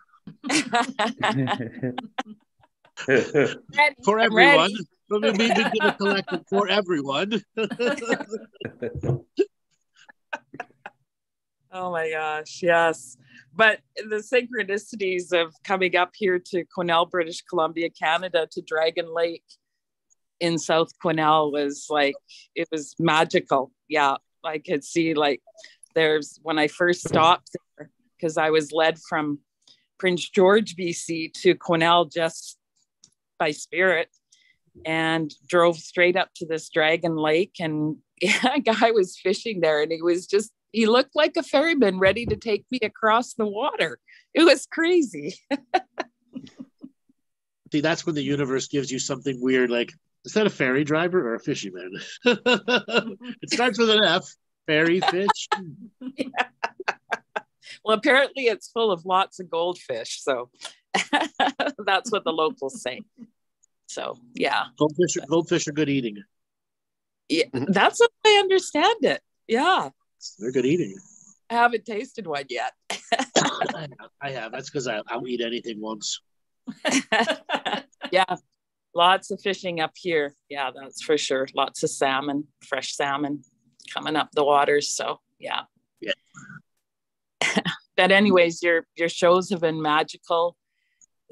For everyone. We've been collected for everyone. Oh my gosh, yes. But the synchronicities of coming up here to Quesnel, British Columbia, Canada, to Dragon Lake in South Quesnel was like, it was magical. Yeah, I could see when I first stopped there, because I was led from Prince George, BC to Quesnel just by spirit, and drove straight up to this Dragon Lake, and a guy was fishing there, and he looked like a ferryman ready to take me across the water. It was crazy. See, that's when the universe gives you something weird, like, is that a ferry driver or a fisherman? It starts with an F. Ferry, fish. Yeah. Well, apparently it's full of lots of goldfish. So that's what the locals say. So, yeah. Goldfish are good eating. Yeah, that's what I understand it. Yeah. They're good eating. I haven't tasted one yet. I have. That's because I'll eat anything once. Yeah. Lots of fishing up here. Yeah, that's for sure. Lots of salmon, fresh salmon coming up the waters. So, yeah. Yeah. But anyways, your shows have been magical.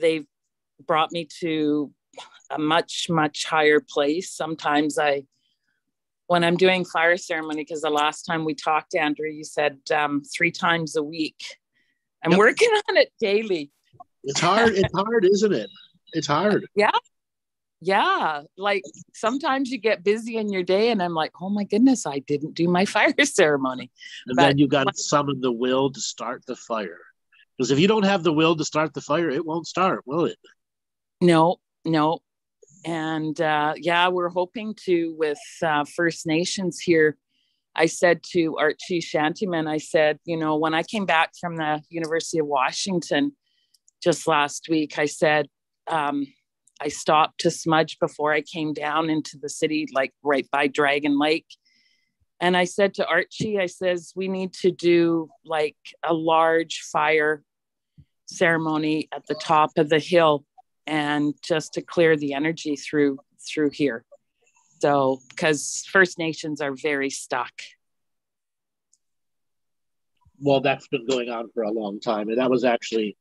They've brought me to a much, much higher place. Sometimes when I'm doing fire ceremony, because the last time we talked, Andrew, you said 3 times a week. I'm working on it daily. It's hard. It's hard, isn't it? It's hard. Yeah. yeah, like sometimes you get busy in your day and I'm like, oh my goodness, I didn't do my fire ceremony. And then you got to summon the will to start the fire. Because if you don't have the will to start the fire, it won't start, will it? No. And yeah, we're hoping to with First Nations here. I said to Archie Shantyman, I said, you know, when I came back from the University of Washington just last week, I said, I stopped to smudge before I came down into the city, like right by Dragon Lake. And I said to Archie, I says, we need to do like a large fire ceremony at the top of the hill and just to clear the energy through here. So, because First Nations are very stuck. Well, that's been going on for a long time. And that was actually,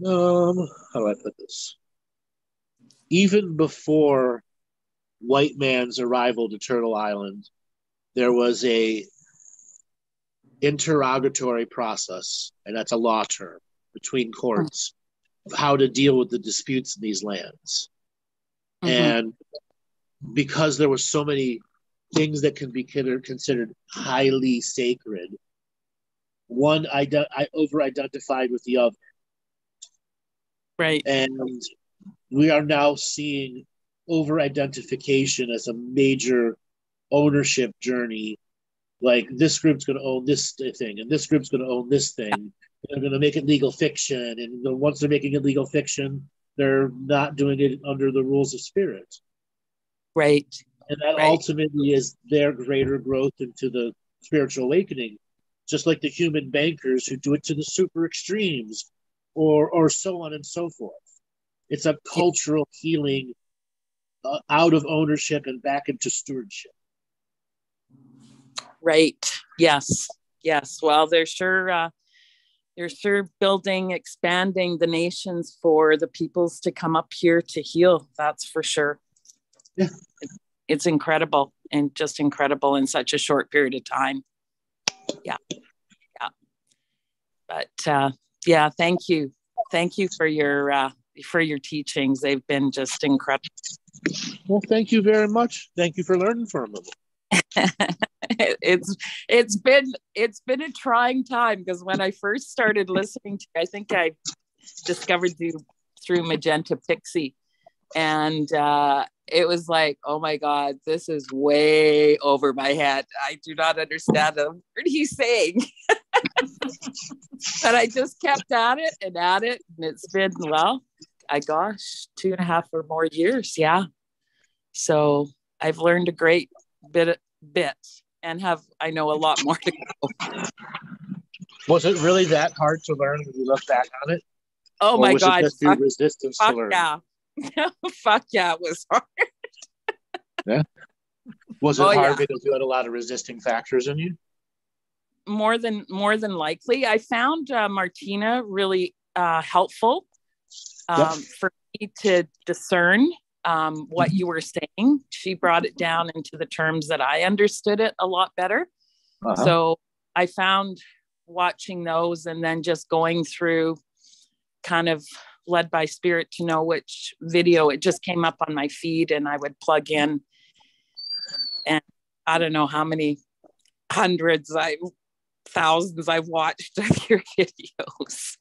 how do I put this? Even before white man's arrival to Turtle Island, there was a interrogatory process, and that's a law term, between courts of how to deal with the disputes in these lands. Mm-hmm. And because there were so many things that can be considered highly sacred, one I over-identified with the other. Right. And we are now seeing over-identification as a major ownership journey. Like, this group's going to own this thing, and this group's going to own this thing. They're going to make it legal fiction, and once they're making it legal fiction, they're not doing it under the rules of spirit. Right. And that ultimately is their greater growth into the spiritual awakening, just like the human bankers who do it to the super extremes, or so on and so forth. It's a cultural healing out of ownership and back into stewardship. Right. Yes. Well, they're sure building, expanding the nations for the peoples to come up here to heal. That's for sure. Yeah. It's incredible, and just incredible in such a short period of time. Yeah. But yeah, thank you for your teachings. They've been just incredible. Well, thank you very much. Thank you for learning from them. It's been a trying time, because when I first started listening to you, I think I discovered you through Magenta Pixie, and it was like, oh my God, this is way over my head. I do not understand a word he's saying. But I just kept at it, and it's been, well, 2.5 or more years. Yeah. So I've learned a great bit, and I know a lot more to go. Was it really that hard to learn when you look back on it? Oh my God. Was it just resistance to learn? Yeah. Fuck yeah, it was hard. Yeah. Was it hard because you had a lot of resisting factors in you? More than likely. I found Martina really helpful for me to discern what you were saying. She brought it down into the terms that I understood it a lot better. Uh-huh. So I found watching those and then just going through, kind of led by spirit to know which video. It just came up on my feed, and I would plug in, and I don't know how many thousands I've watched of your videos.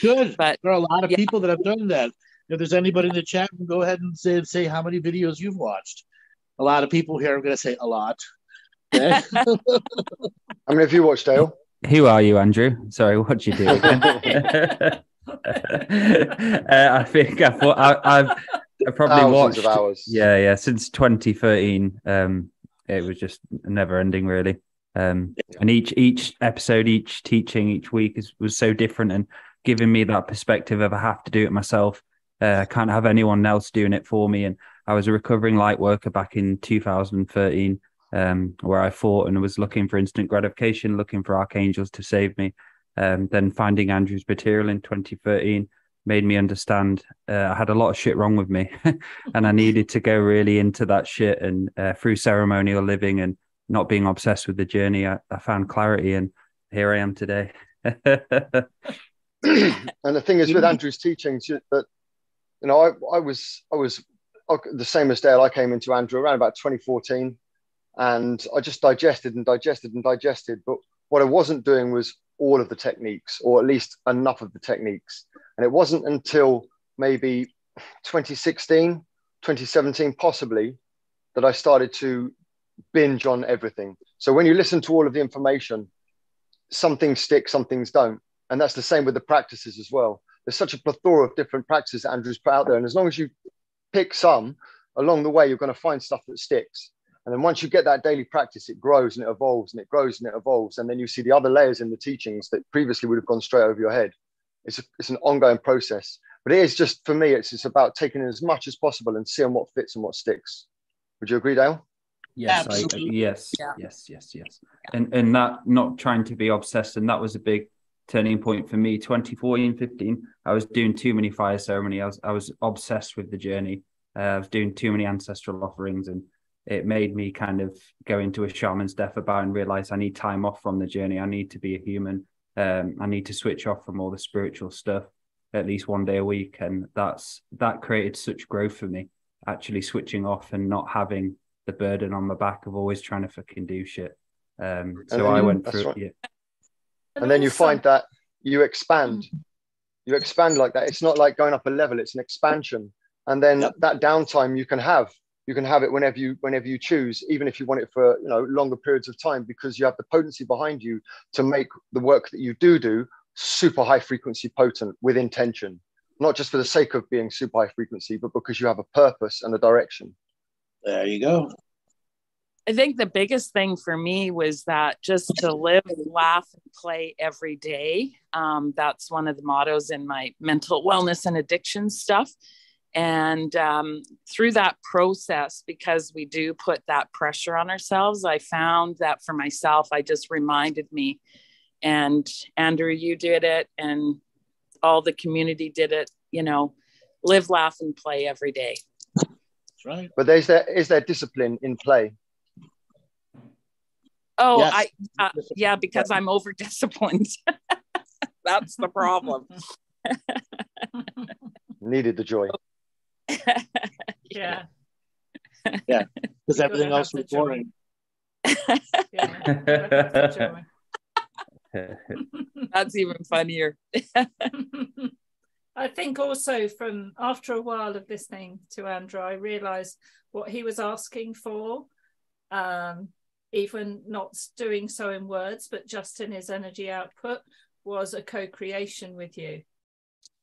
Good. But there are a lot of people that have done that. If there's anybody in the chat, go ahead and say how many videos you've watched. A lot of people here are going to say a lot. How many have you watched, Dale? Who are you, Andrew? Sorry, what you do? I think I've probably watched of hours. Yeah, since 2013. It was just never ending, really. And each episode, each teaching, each week was so different, and giving me that perspective of I have to do it myself. I can't have anyone else doing it for me. And I was a recovering light worker back in 2013, where I fought and was looking for instant gratification, looking for archangels to save me. Then finding Andrew's material in 2013 made me understand I had a lot of shit wrong with me, and I needed to go really into that shit. And through ceremonial living and not being obsessed with the journey, I found clarity, and here I am today. And the thing is with Andrew's teachings, that you know, I was the same as Dale. I came into Andrew around about 2014, and I just digested and digested and digested. But what I wasn't doing was all of the techniques, or at least enough of the techniques. And it wasn't until maybe 2016, 2017, possibly, that I started to binge on everything. So when you listen to all of the information, some things stick, some things don't. And that's the same with the practices as well. There's such a plethora of different practices that Andrew's put out there. And as long as you pick some along the way, you're going to find stuff that sticks. And then once you get that daily practice, it grows and it evolves and it grows and it evolves. And then you see the other layers in the teachings that previously would have gone straight over your head. It's an ongoing process. But it is just, for me, it's about taking in as much as possible and seeing what fits and what sticks. Would you agree, Dale? Yes, yes. And that, not trying to be obsessed, and that was a big turning point for me. 2014, 15, I was doing too many fire ceremony. I was obsessed with the journey. I was doing too many ancestral offerings, and it made me kind of go into a shaman's death about and realize I need time off from the journey. I need to be a human. I need to switch off from all the spiritual stuff at least one day a week. And that created such growth for me, actually switching off and not having the burden on my back of always trying to fucking do shit. So I went through it. Yeah. And then you find that you expand like that. It's not like going up a level, it's an expansion. And then that downtime you can have it whenever you choose, even if you want it for, you know, longer periods of time, because you have the potency behind you to make the work that you do super high frequency potent with intention, not just for the sake of being super high frequency, but because you have a purpose and a direction. There you go. I think the biggest thing for me was that just to live, laugh, and play every day. That's one of the mottos in my mental wellness and addiction stuff. And through that process, because we do put that pressure on ourselves, I found that for myself, I just reminded me, and Andrew, you did it, and all the community did it, you know, live, laugh, and play every day. That's right. But is there discipline in play? Oh, yes. Yeah, because I'm over disciplined. That's the problem. Needed the joy. Yeah, because everything else was boring. That's even funnier. I think also from after a while of listening to Andrew, I realized what he was asking for, even not doing so in words, but just in his energy output, was a co-creation with you.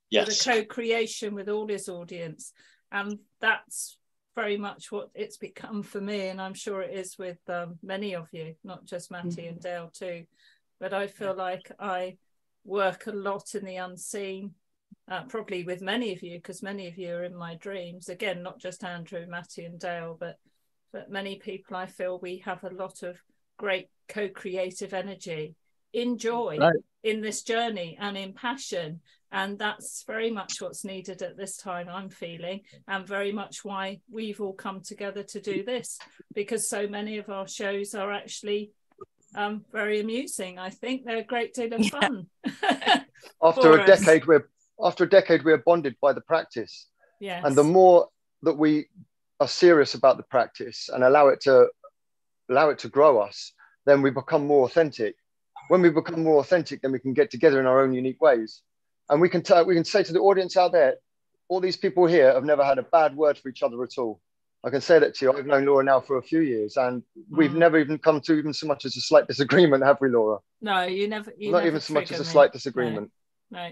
Yes. A co-creation with all his audience. And that's very much what it's become for me. And I'm sure it is with many of you, not just Matty and Dale too. But I feel like I work a lot in the unseen, probably with many of you, because many of you are in my dreams. Again, not just Andrew, Matty and Dale, but many people, I feel we have a lot of great co-creative energy in joy, in this journey, and in passion. And that's very much what's needed at this time, I'm feeling, and very much why we've all come together to do this, because so many of our shows are actually very amusing. I think they're a great deal of fun. After a decade, we're bonded by the practice. Yes. And the more that we are serious about the practice and allow it to grow us, then we become more authentic. When we become more authentic, then we can get together in our own unique ways. And we can say to the audience out there, all these people here have never had a bad word for each other at all. I can say that to you. I've known Laura now for a few years, and we've never even come to even so much as a slight disagreement, have we, Laura? No, you never. Not even so much as a slight disagreement. No.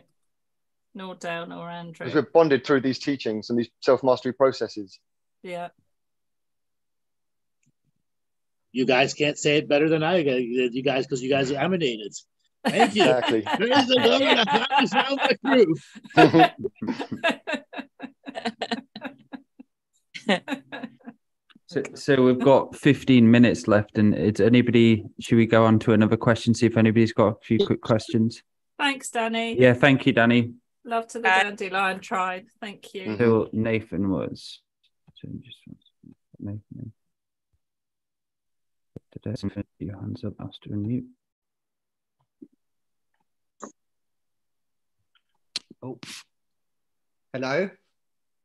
Nor Dale nor Andrew. Because we're bonded through these teachings and these self-mastery processes. Yeah. You guys can't say it better than I do, you guys, because you guys are emanated. Thank you. Exactly. Praise the Lord. I found my crew. So we've got 15 minutes left, and should we go on to another question, see if anybody's got a few quick questions? Thanks, Danny. Yeah, thank you, Danny. Love to the Dandelion tribe. Thank you. So Nathan was. So just Nathan. Your hands up, Aster and you. Oh, hello.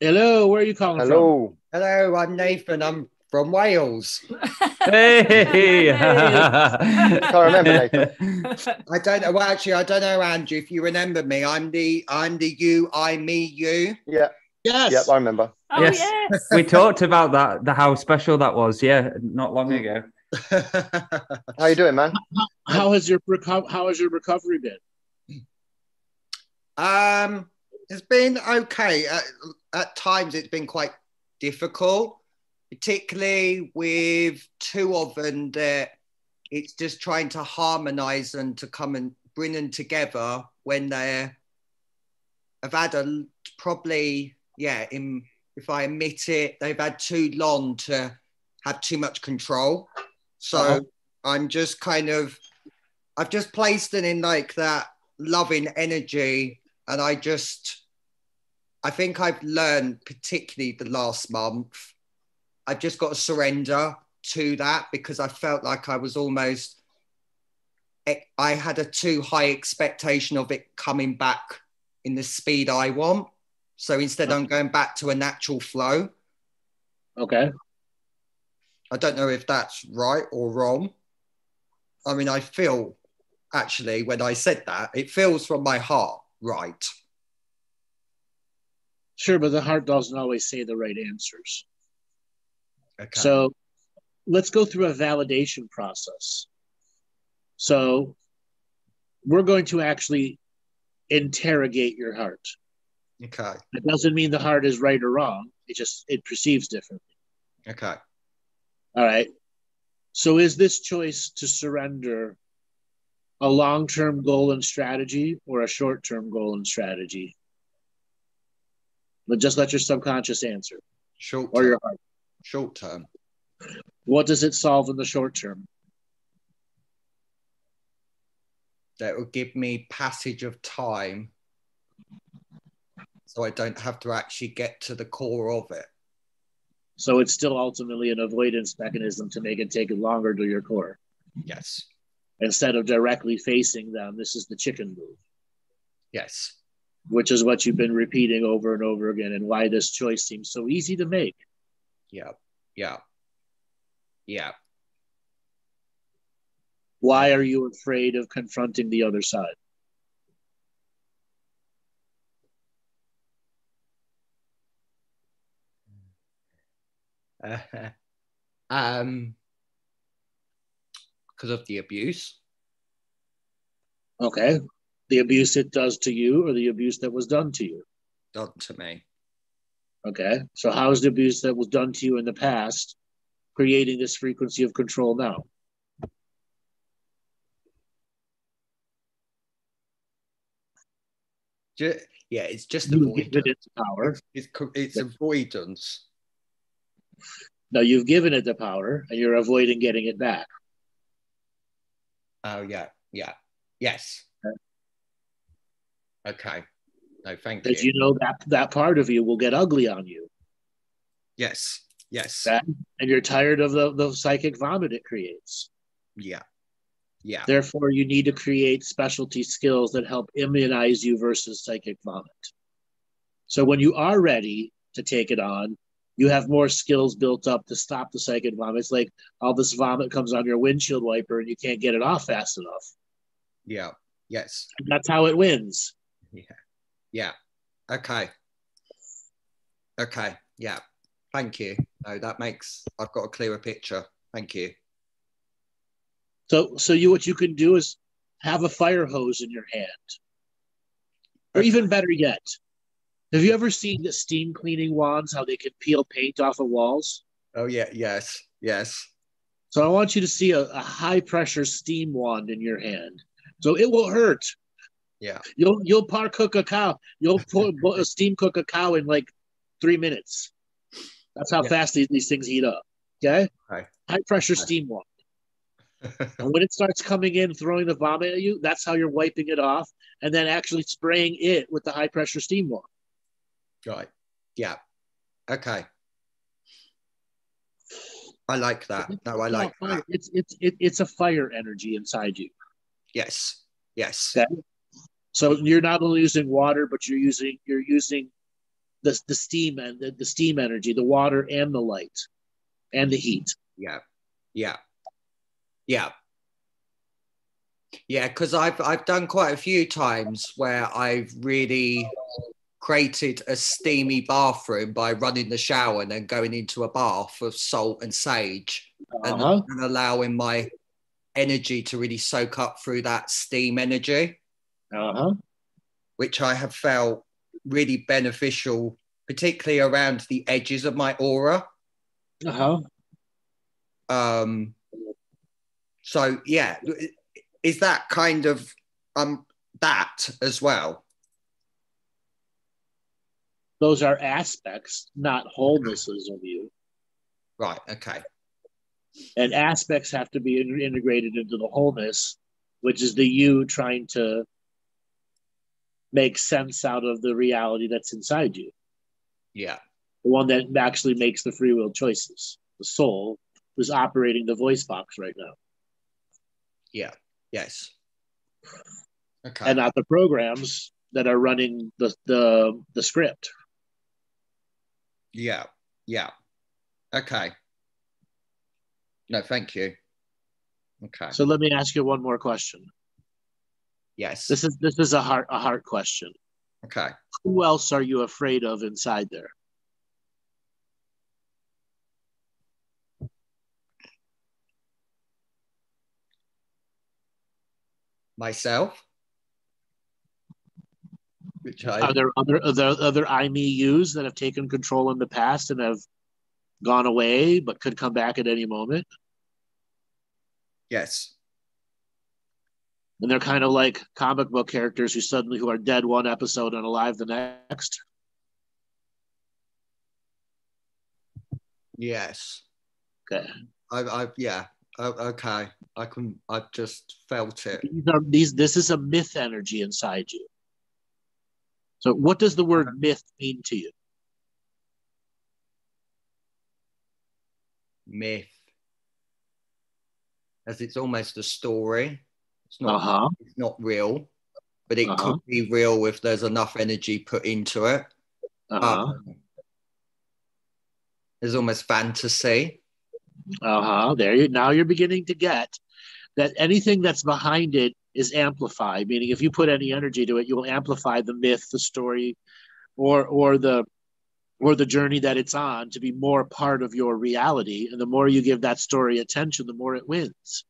Hello, where are you calling Hello. Hello, I'm Nathan. I'm from Wales. Hey. Can't remember, Nathan. I don't know. Well, actually, I don't know, Andrew. If you remember me, I'm the you, I, me, you. Yeah. Yes. Yep, I remember. Oh, Yes. yes. We talked about that, how special that was. Yeah, not long ago. How you doing, man? How has your recovery been? It's been okay. At times, it's been quite difficult, particularly with two of them. That it's just trying to harmonize and to come and bring them together when they're. I've had probably, if I admit it, they've had too long to have too much control. So I'm just I've just placed it in like that loving energy. And I think I've learned, particularly the last month, I've just got to surrender to that because I felt like I had a too high expectation of it coming back in the speed I want. So instead, I'm going back to a natural flow. Okay. I don't know if that's right or wrong. I mean, I feel actually when I said that, it feels from my heart right. Sure, but the heart doesn't always say the right answers. Okay. So let's go through a validation process. So we're going to actually interrogate your heart. Okay. It doesn't mean the heart is right or wrong. It perceives differently. Okay. All right. So is this choice to surrender a long-term goal and strategy or a short-term goal and strategy? But just let your subconscious answer. Short or term. your heart. Short term. What does it solve in the short term? That will give me passage of time so I don't have to actually get to the core of it. So it's still ultimately an avoidance mechanism to make it take longer to your core. Yes. Instead of directly facing them, this is the chicken move. Yes. Which is what you've been repeating over and over again, and why this choice seems so easy to make. Yeah. Yeah. Yeah. Why are you afraid of confronting the other side? Because of the abuse. Okay. The abuse it does to you, or the abuse that was done to you? Done to me. Okay. So how is the abuse that was done to you in the past creating this frequency of control now? Yeah, it's just You've avoidance. given it the power. It's avoidance. Now you've given it the power, and you're avoiding getting it back. Oh, yeah. Yeah. Yes. Okay. No, thank you. Because you know that part of you will get ugly on you. Yes. Yes. And you're tired of the psychic vomit it creates. Yeah. Yeah. Therefore, you need to create specialty skills that help immunize you versus psychic vomit. So when you are ready to take it on, you have more skills built up to stop the psychic vomit. It's like all this vomit comes on your windshield wiper and you can't get it off fast enough. Yeah. Yes. And that's how it wins. Yeah. Yeah. Okay. Okay. Yeah. Thank you. No, I've got a clearer picture. Thank you. So what you can do is have a fire hose in your hand. Or even better yet, have you ever seen the steam cleaning wands, how they can peel paint off of walls? Oh, yeah. Yes. Yes. So I want you to see a high pressure steam wand in your hand. So it will hurt. Yeah. You'll cook a cow. You'll steam cook a cow in like 3 minutes. That's how fast these things heat up. Okay? High pressure steam wand. And when it starts coming in, throwing the vomit at you, that's how you're wiping it off, and then actually spraying it with the high pressure steam wand. Right. Yeah. Okay. I like that. No, I like that. It's a fire energy inside you. Yes. Yes. Okay? So you're not only using water, but you're using the steam and the steam energy, the water and the light and the heat. Yeah. Because I've done quite a few times where I've really created a steamy bathroom by running the shower and then going into a bath of salt and sage, and allowing my energy to really soak up through that steam energy, which I have felt really beneficial, particularly around the edges of my aura. So yeah, is that kind of that as well? Those are aspects, not wholenesses of you. Right. Okay. And aspects have to be integrated into the wholeness, which is the you trying to make sense out of the reality that's inside you. Yeah. The one that actually makes the free will choices. The soul who's operating the voice box right now. Yeah. Yes. Okay. And not the programs that are running the script. Yeah. Okay. No, thank you. Okay. So let me ask you one more question. Yes. This is a heart question. Okay. Who else are you afraid of inside there? Myself. Are there other I, me, yous that have taken control in the past and have gone away but could come back at any moment? Yes. And they're kind of like comic book characters who are dead one episode and alive the next. Yes. Okay. Okay. I've just felt it. This is a myth energy inside you. So what does the word myth mean to you? Myth. As it's almost a story. It's not real, but it could be real if there's enough energy put into it. There's almost fantasy. Now you're beginning to get that anything that's behind it is amplified, meaning if you put any energy to it, you will amplify the myth, the story, or the journey that it's on to be more part of your reality. And the more you give that story attention, the more it wins.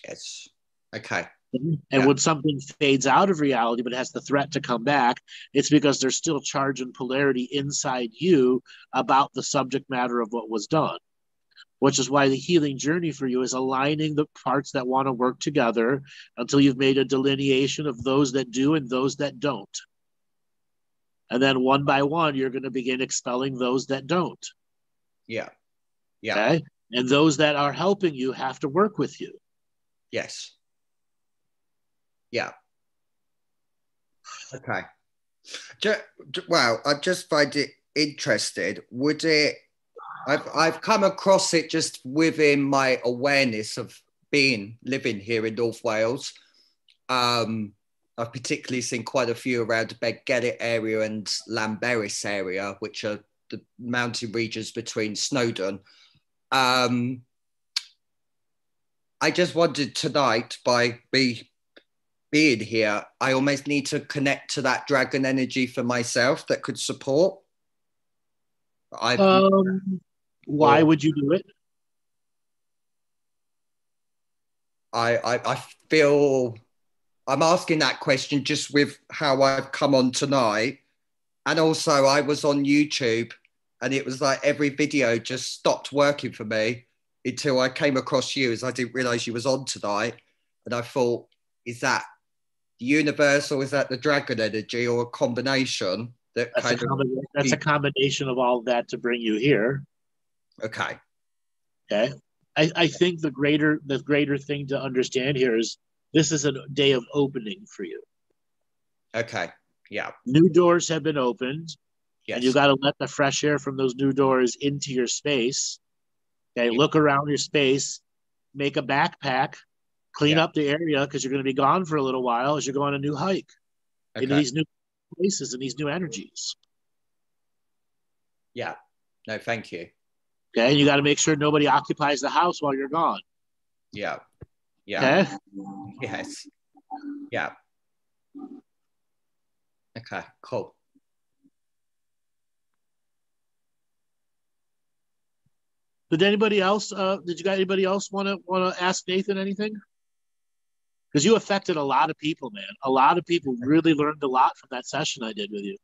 Yes. Okay. And when something fades out of reality but has the threat to come back, it's because there's still charge and polarity inside you about the subject matter of what was done. Which is why the healing journey for you is aligning the parts that want to work together until you've made a delineation of those that do and those that don't. And then one by one, you're going to begin expelling those that don't. Yeah. Okay? And those that are helping you have to work with you. Yes. Yeah. Okay. Wow, I just find it interested. Would it? I've come across it just within my awareness of living here in North Wales. I've particularly seen quite a few around the Beddgelert area and Llanberis area, which are the mountain regions between Snowdon. I just wondered tonight, by being here, I almost need to connect to that dragon energy for myself that could support. Why would you do it? I feel I'm asking that question just with how I've come on tonight. And also I was on YouTube and it was like every video just stopped working for me until I came across you, as I didn't realize you was on tonight. And I thought, is that the universe or is that the dragon energy or a combination? That's a combination of all of that to bring you here. Okay. I think the greater thing to understand here is this is a day of opening for you. Okay. Yeah. New doors have been opened. Yes. And you got to let the fresh air from those new doors into your space. Okay. Yeah. Look around your space, make a backpack, clean up the area because you're going to be gone for a little while as you go on a new hike into these new places and these new energies. Yeah. No, thank you. Okay, and you got to make sure nobody occupies the house while you're gone. Yeah. Yeah. Okay. Yes. Yeah. Okay, cool. Did anybody else? Did you got anybody else want to ask Nathan anything? Because you affected a lot of people, man. A lot of people really learned a lot from that session I did with you.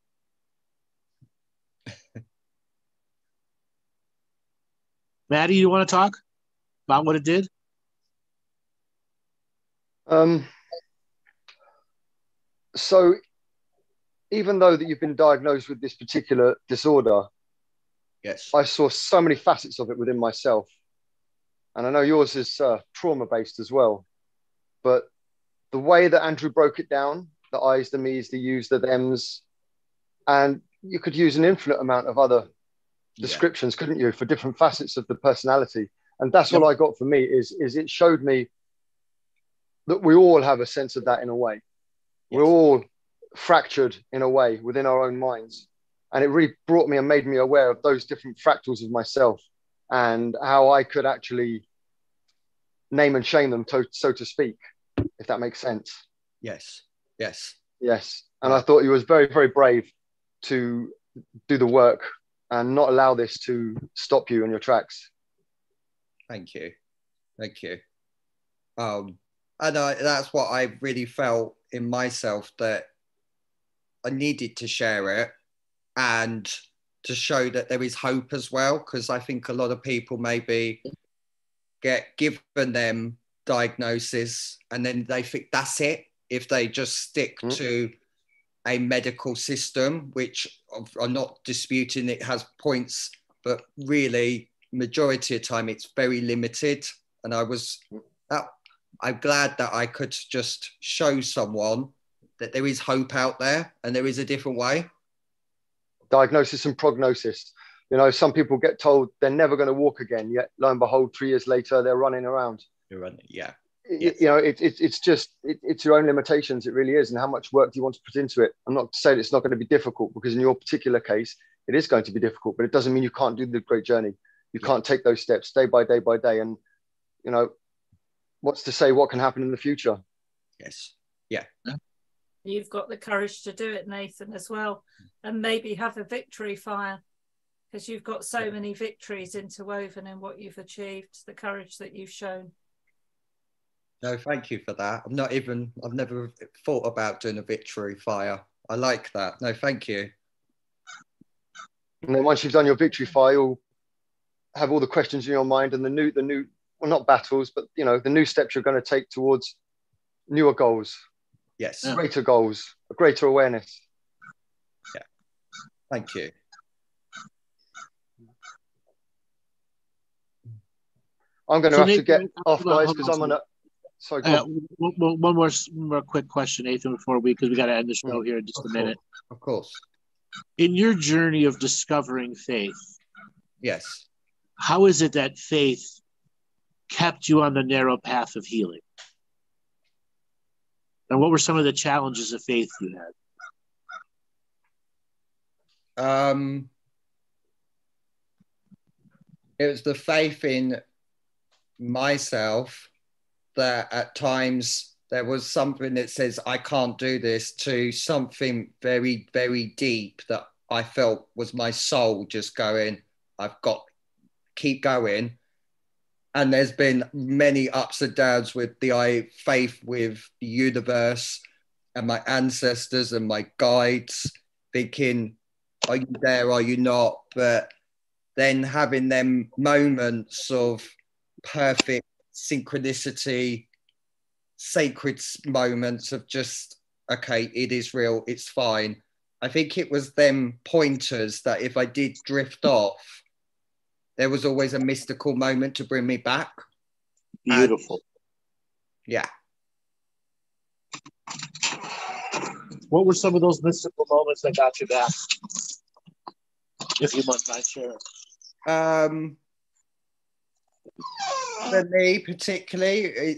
Maddie, you want to talk about what it did? So even though that you've been diagnosed with this particular disorder, Yes, I saw so many facets of it within myself. And I know yours is trauma-based as well. But the way that Andrew broke it down, the I's, the me's, the you's, the them's, and you could use an infinite amount of other descriptions, couldn't you, for different facets of the personality. And that's what I got for me is it showed me that we all have a sense of that in a way. We're all fractured in a way within our own minds. And it really brought me and made me aware of those different fractals of myself and how I could actually name and shame them, so to speak, if that makes sense. Yes. Yes. Yes. And I thought he was very, very brave to do the work and not allow this to stop you in your tracks. Thank you. Thank you. And that's what I really felt in myself, that I needed to share it and to show that there is hope as well, because I think a lot of people maybe get given them diagnosis and then they think that's it. If they just stick to a medical system, which I'm not disputing, it has points, but really majority of the time it's very limited. And I'm glad that I could just show someone that there is hope out there and there is a different way. Diagnosis and prognosis. You know, some people get told they're never going to walk again, yet lo and behold, 3 years later, they're running around. You're running, yeah. You know, it's just it's your own limitations. It really is. And how much work do you want to put into it? I'm not saying it's not going to be difficult, because in your particular case, it is going to be difficult, but it doesn't mean you can't do the great journey. You can't take those steps day by day by day. And, you know, what's to say what can happen in the future? Yes. Yeah. You've got the courage to do it, Nathan, as well. And maybe have a victory fire, because you've got so many victories interwoven in what you've achieved, the courage that you've shown. No, thank you for that. I've never thought about doing a victory fire. I like that. No, thank you. And then once you've done your victory fire, you'll have all the questions in your mind and the new, well, not battles, but, you know, the new steps you're going to take towards newer goals. Yes. Greater goals, a greater awareness. Yeah. Thank you. I'm going to have to get off, guys, because I'm on a... Sorry, one more quick question, Nathan, because we got to end the show here in just a minute. Of course. In your journey of discovering faith, yes, how is it that faith kept you on the narrow path of healing? And what were some of the challenges of faith you had? It was the faith in myself that at times there was something that says I can't do this, to something very, very deep that I felt was my soul just going, I've got to keep going. And there's been many ups and downs with the faith with the universe and my ancestors and my guides, thinking, are you there, are you not? But then having them moments of perfect synchronicity, sacred moments of just, okay, it is real, it's fine. I think it was them pointers that if I did drift off, there was always a mystical moment to bring me back. Beautiful. And, yeah. What were some of those mystical moments that got you back? If you must mind sharing. For me particularly,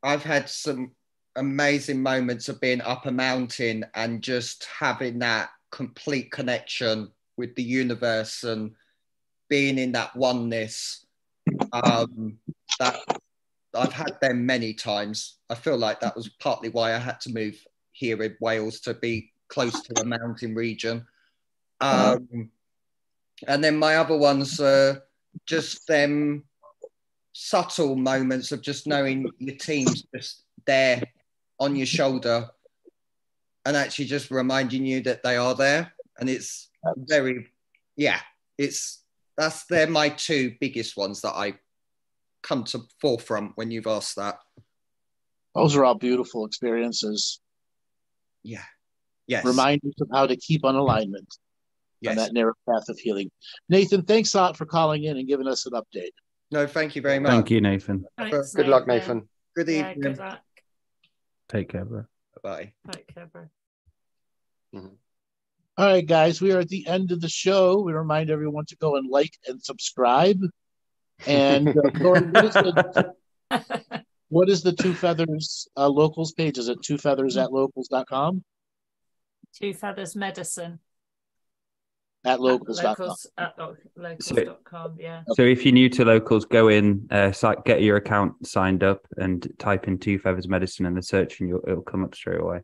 I've had some amazing moments of being up a mountain and just having that complete connection with the universe and being in that oneness. That I've had them many times. I feel like that was partly why I had to move here in Wales, to be close to a mountain region. And then my other ones are just them subtle moments of just knowing your team's just there on your shoulder and actually just reminding you that they are there. And it's very, they're my two biggest ones that I come to forefront when you've asked that. Those are all beautiful experiences. Yeah. Yes. Reminders of how to keep on alignment on that narrow path of healing. Nathan, thanks a lot for calling in and giving us an update. No, thank you very much. Thank you, Nathan. Thanks, Good luck, Nathan. Good evening. Good luck. Take care, bro. Bye. Take care, bro. All right, guys, we are at the end of the show. We remind everyone to go and like and subscribe. And Lori, what is the Two Feathers locals page? Is it twofeathers@locals.com? Two Feathers Medicine. At locals.com. Locals.com, yeah. So if you're new to Locals, go in, get your account signed up and type in Two Feathers Medicine in the search and it'll come up straight away.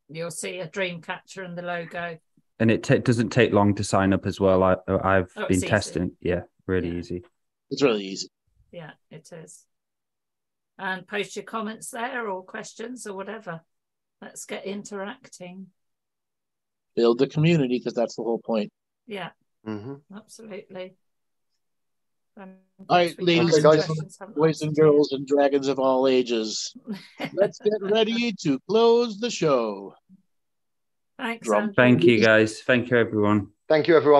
You'll see a dream catcher in the logo. And it doesn't take long to sign up as well. I've been easy. testing. Yeah, really easy. It's really easy. Yeah, it is. And post your comments there or questions or whatever. Let's get interacting. Build the community, because that's the whole point. Yeah, absolutely. All right, ladies and gentlemen, boys and girls and dragons of all ages, let's get ready to close the show. Thanks, Drum. Andrew. Thank you, guys. Thank you, everyone. Thank you, everyone.